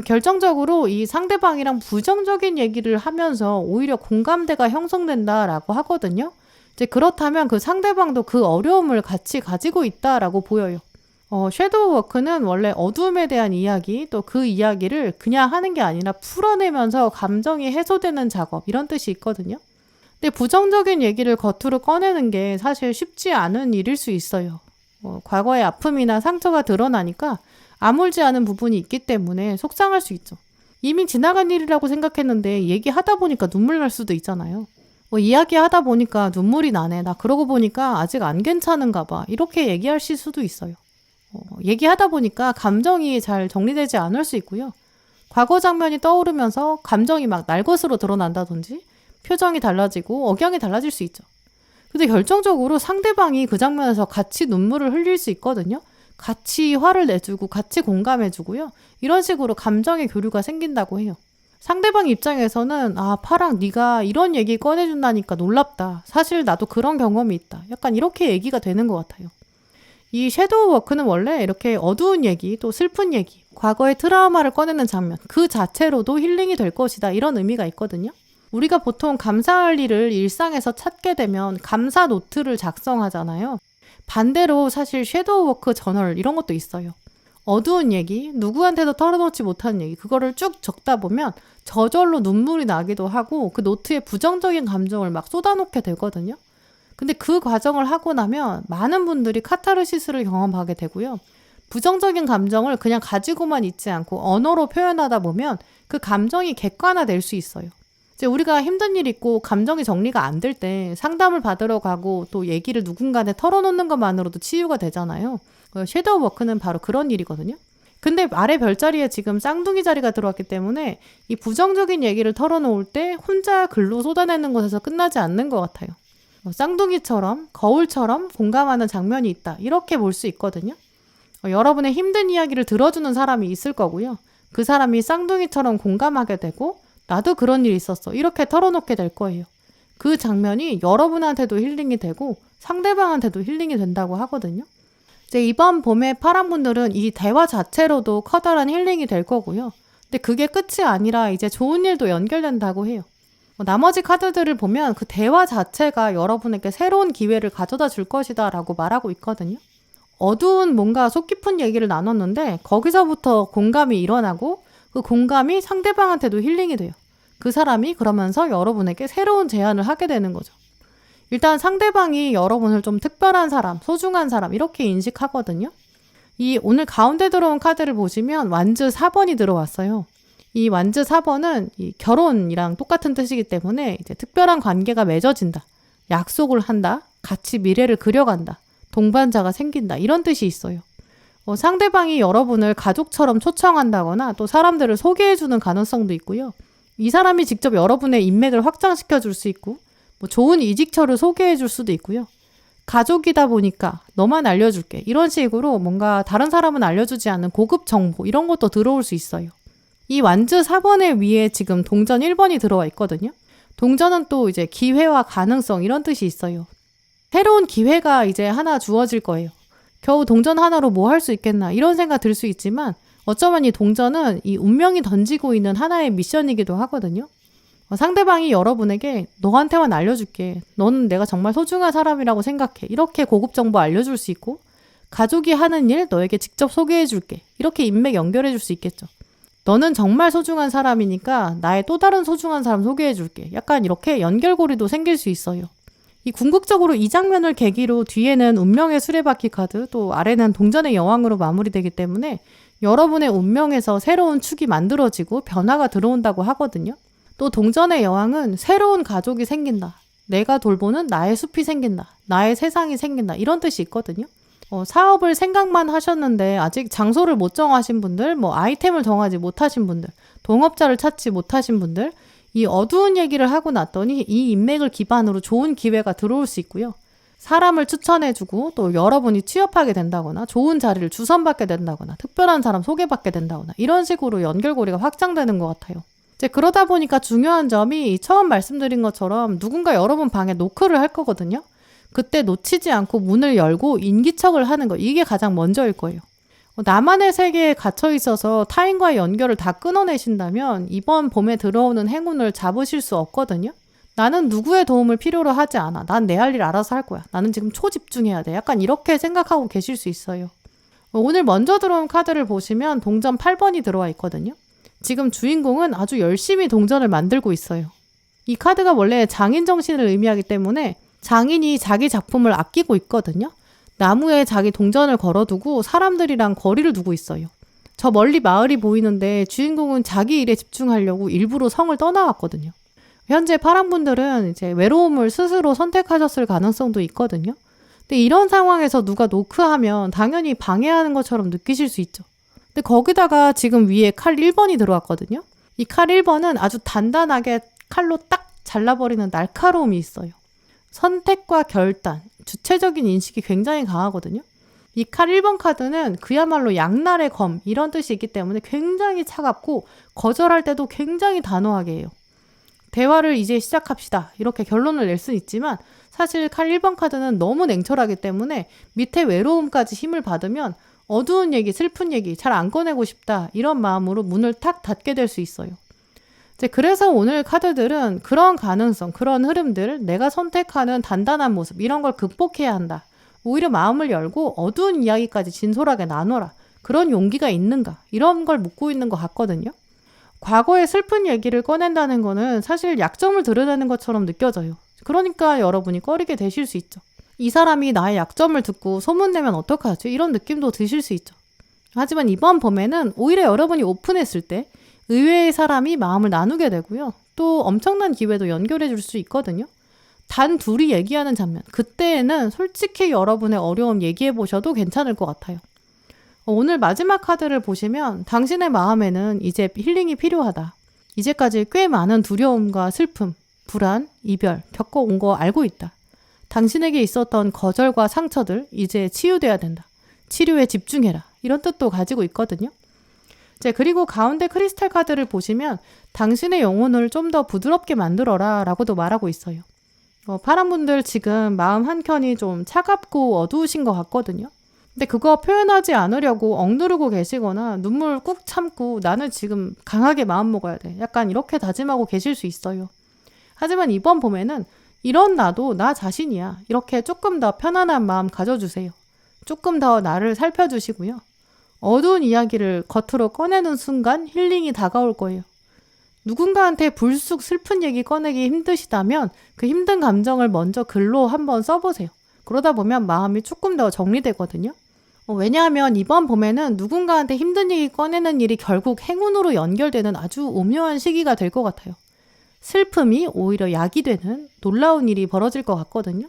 결정적으로 이 상대방이랑 부정적인 얘기를 하면서 오히려 공감대가 형성된다라고 하거든요. 이제 그렇다면 그 상대방도 그 어려움을 같이 가지고 있다라고 보여요. 섀도우 워크는 원래 어둠에 대한 이야기 또 그 이야기를 그냥 하는 게 아니라 풀어내면서 감정이 해소되는 작업 이런 뜻이 있거든요. 근데 부정적인 얘기를 겉으로 꺼내는 게 사실 쉽지 않은 일일 수 있어요. 과거의 아픔이나 상처가 드러나니까 아물지 않은 부분이 있기 때문에 속상할 수 있죠. 이미 지나간 일이라고 생각했는데 얘기하다 보니까 눈물 날 수도 있잖아요. 이야기하다 보니까 눈물이 나네. 나 그러고 보니까 아직 안 괜찮은가 봐. 이렇게 얘기하실 수도 있어요. 얘기하다 보니까 감정이 잘 정리되지 않을 수 있고요. 과거 장면이 떠오르면서 감정이 막 날것으로 드러난다든지 표정이 달라지고 억양이 달라질 수 있죠. 근데 결정적으로 상대방이 그 장면에서 같이 눈물을 흘릴 수 있거든요. 같이 화를 내주고 같이 공감해주고요. 이런 식으로 감정의 교류가 생긴다고 해요. 상대방 입장에서는 아, 파랑 네가 이런 얘기 꺼내준다니까 놀랍다. 사실 나도 그런 경험이 있다. 약간 이렇게 얘기가 되는 것 같아요. 이 섀도우 워크는 원래 이렇게 어두운 얘기 또 슬픈 얘기, 과거의 트라우마를 꺼내는 장면 그 자체로도 힐링이 될 것이다. 이런 의미가 있거든요. 우리가 보통 감사할 일을 일상에서 찾게 되면 감사 노트를 작성하잖아요. 반대로 사실 섀도우 워크 저널 이런 것도 있어요. 어두운 얘기, 누구한테도 털어놓지 못한 얘기 그거를 쭉 적다 보면 저절로 눈물이 나기도 하고 그 노트에 부정적인 감정을 막 쏟아놓게 되거든요. 근데 그 과정을 하고 나면 많은 분들이 카타르시스를 경험하게 되고요. 부정적인 감정을 그냥 가지고만 있지 않고 언어로 표현하다 보면 그 감정이 객관화될 수 있어요. 이제 우리가 힘든 일 있고 감정이 정리가 안 될 때 상담을 받으러 가고 또 얘기를 누군가한테 털어놓는 것만으로도 치유가 되잖아요. 섀도우 워크는 바로 그런 일이거든요. 근데 아래 별자리에 지금 쌍둥이 자리가 들어왔기 때문에 이 부정적인 얘기를 털어놓을 때 혼자 글로 쏟아내는 것에서 끝나지 않는 것 같아요. 쌍둥이처럼 거울처럼 공감하는 장면이 있다. 이렇게 볼 수 있거든요. 여러분의 힘든 이야기를 들어주는 사람이 있을 거고요. 그 사람이 쌍둥이처럼 공감하게 되고 나도 그런 일이 있었어. 이렇게 털어놓게 될 거예요. 그 장면이 여러분한테도 힐링이 되고 상대방한테도 힐링이 된다고 하거든요. 이제 이번 봄에 파랑분들은 이 대화 자체로도 커다란 힐링이 될 거고요. 근데 그게 끝이 아니라 이제 좋은 일도 연결된다고 해요. 나머지 카드들을 보면 그 대화 자체가 여러분에게 새로운 기회를 가져다 줄 것이다 라고 말하고 있거든요. 어두운 뭔가 속 깊은 얘기를 나눴는데 거기서부터 공감이 일어나고 그 공감이 상대방한테도 힐링이 돼요. 그 사람이 그러면서 여러분에게 새로운 제안을 하게 되는 거죠. 일단 상대방이 여러분을 좀 특별한 사람, 소중한 사람 이렇게 인식하거든요. 이 오늘 가운데 들어온 카드를 보시면 완즈 4번이 들어왔어요. 이 완즈 4번은 이 결혼이랑 똑같은 뜻이기 때문에 이제 특별한 관계가 맺어진다. 약속을 한다. 같이 미래를 그려간다. 동반자가 생긴다. 이런 뜻이 있어요. 상대방이 여러분을 가족처럼 초청한다거나 또 사람들을 소개해주는 가능성도 있고요. 이 사람이 직접 여러분의 인맥을 확장시켜 줄 수 있고 좋은 이직처를 소개해 줄 수도 있고요. 가족이다 보니까 너만 알려줄게. 이런 식으로 뭔가 다른 사람은 알려주지 않는 고급 정보 이런 것도 들어올 수 있어요. 이 완즈 4번의 위에 지금 동전 1번이 들어와 있거든요. 동전은 또 이제 기회와 가능성 이런 뜻이 있어요. 새로운 기회가 이제 하나 주어질 거예요. 겨우 동전 하나로 뭐 할 수 있겠나 이런 생각 들 수 있지만 어쩌면 이 동전은 이 운명이 던지고 있는 하나의 미션이기도 하거든요. 상대방이 여러분에게 너한테만 알려줄게. 너는 내가 정말 소중한 사람이라고 생각해. 이렇게 고급 정보 알려줄 수 있고 가족이 하는 일 너에게 직접 소개해줄게. 이렇게 인맥 연결해줄 수 있겠죠. 너는 정말 소중한 사람이니까 나의 또 다른 소중한 사람 소개해줄게. 약간 이렇게 연결고리도 생길 수 있어요. 이 궁극적으로 이 장면을 계기로 뒤에는 운명의 수레바퀴 카드 또 아래는 동전의 여왕으로 마무리되기 때문에 여러분의 운명에서 새로운 축이 만들어지고 변화가 들어온다고 하거든요. 또 동전의 여왕은 새로운 가족이 생긴다. 내가 돌보는 나의 숲이 생긴다. 나의 세상이 생긴다. 이런 뜻이 있거든요. 사업을 생각만 하셨는데 아직 장소를 못 정하신 분들, 아이템을 정하지 못하신 분들, 동업자를 찾지 못하신 분들, 이 어두운 얘기를 하고 났더니 이 인맥을 기반으로 좋은 기회가 들어올 수 있고요. 사람을 추천해주고 또 여러분이 취업하게 된다거나 좋은 자리를 주선받게 된다거나 특별한 사람 소개받게 된다거나 이런 식으로 연결고리가 확장되는 것 같아요. 이제 그러다 보니까 중요한 점이 처음 말씀드린 것처럼 누군가 여러분 방에 노크를 할 거거든요. 그때 놓치지 않고 문을 열고 인기척을 하는 거 이게 가장 먼저일 거예요. 나만의 세계에 갇혀 있어서 타인과의 연결을 다 끊어내신다면 이번 봄에 들어오는 행운을 잡으실 수 없거든요. 나는 누구의 도움을 필요로 하지 않아. 난 내 할 일 알아서 할 거야. 나는 지금 초집중해야 돼. 약간 이렇게 생각하고 계실 수 있어요. 오늘 먼저 들어온 카드를 보시면 동전 8번이 들어와 있거든요. 지금 주인공은 아주 열심히 동전을 만들고 있어요. 이 카드가 원래 장인 정신을 의미하기 때문에 장인이 자기 작품을 아끼고 있거든요. 나무에 자기 동전을 걸어두고 사람들이랑 거리를 두고 있어요. 저 멀리 마을이 보이는데 주인공은 자기 일에 집중하려고 일부러 성을 떠나왔거든요. 현재 파란분들은 이제 외로움을 스스로 선택하셨을 가능성도 있거든요. 근데 이런 상황에서 누가 노크하면 당연히 방해하는 것처럼 느끼실 수 있죠. 근데 거기다가 지금 위에 칼 1번이 들어왔거든요. 이 칼 1번은 아주 단단하게 칼로 딱 잘라버리는 날카로움이 있어요. 선택과 결단, 주체적인 인식이 굉장히 강하거든요. 이 칼 1번 카드는 그야말로 양날의 검 이런 뜻이 있기 때문에 굉장히 차갑고 거절할 때도 굉장히 단호하게 해요. 대화를 이제 시작합시다. 이렇게 결론을 낼 수는 있지만 사실 칼 1번 카드는 너무 냉철하기 때문에 밑에 외로움까지 힘을 받으면 어두운 얘기, 슬픈 얘기 잘 안 꺼내고 싶다. 이런 마음으로 문을 탁 닫게 될 수 있어요. 그래서 오늘 카드들은 그런 가능성, 그런 흐름들, 내가 선택하는 단단한 모습 이런 걸 극복해야 한다. 오히려 마음을 열고 어두운 이야기까지 진솔하게 나눠라. 그런 용기가 있는가? 이런 걸 묻고 있는 것 같거든요. 과거의 슬픈 얘기를 꺼낸다는 거는 사실 약점을 드러내는 것처럼 느껴져요. 그러니까 여러분이 꺼리게 되실 수 있죠. 이 사람이 나의 약점을 듣고 소문내면 어떡하지? 이런 느낌도 드실 수 있죠. 하지만 이번 봄에는 오히려 여러분이 오픈했을 때 의외의 사람이 마음을 나누게 되고요. 또 엄청난 기회도 연결해 줄 수 있거든요. 단 둘이 얘기하는 장면. 그때에는 솔직히 여러분의 어려움 얘기해 보셔도 괜찮을 것 같아요. 오늘 마지막 카드를 보시면 당신의 마음에는 이제 힐링이 필요하다. 이제까지 꽤 많은 두려움과 슬픔, 불안, 이별 겪어온 거 알고 있다. 당신에게 있었던 거절과 상처들 이제 치유돼야 된다. 치료에 집중해라. 이런 뜻도 가지고 있거든요. 그리고 가운데 크리스탈 카드를 보시면 당신의 영혼을 좀 더 부드럽게 만들어라 라고도 말하고 있어요. 파란 분들 지금 마음 한켠이 좀 차갑고 어두우신 것 같거든요. 근데 그거 표현하지 않으려고 억누르고 계시거나 눈물 꾹 참고 나는 지금 강하게 마음 먹어야 돼. 약간 이렇게 다짐하고 계실 수 있어요. 하지만 이번 봄에는 이런 나도 나 자신이야. 이렇게 조금 더 편안한 마음 가져주세요. 조금 더 나를 살펴주시고요. 어두운 이야기를 겉으로 꺼내는 순간 힐링이 다가올 거예요. 누군가한테 불쑥 슬픈 얘기 꺼내기 힘드시다면 그 힘든 감정을 먼저 글로 한번 써보세요. 그러다 보면 마음이 조금 더 정리되거든요. 왜냐하면 이번 봄에는 누군가한테 힘든 얘기 꺼내는 일이 결국 행운으로 연결되는 아주 오묘한 시기가 될 것 같아요. 슬픔이 오히려 약이 되는 놀라운 일이 벌어질 것 같거든요.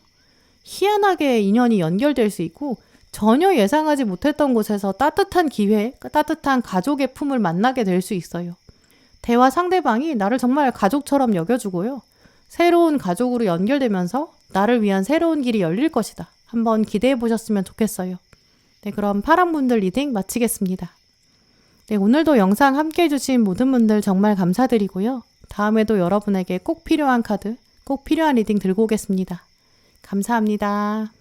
희한하게 인연이 연결될 수 있고 전혀 예상하지 못했던 곳에서 따뜻한 기회, 따뜻한 가족의 품을 만나게 될 수 있어요. 대화 상대방이 나를 정말 가족처럼 여겨주고요. 새로운 가족으로 연결되면서 나를 위한 새로운 길이 열릴 것이다. 한번 기대해 보셨으면 좋겠어요. 네, 그럼 파랑분들 리딩 마치겠습니다. 네, 오늘도 영상 함께 해주신 모든 분들 정말 감사드리고요. 다음에도 여러분에게 꼭 필요한 카드, 꼭 필요한 리딩 들고 오겠습니다. 감사합니다.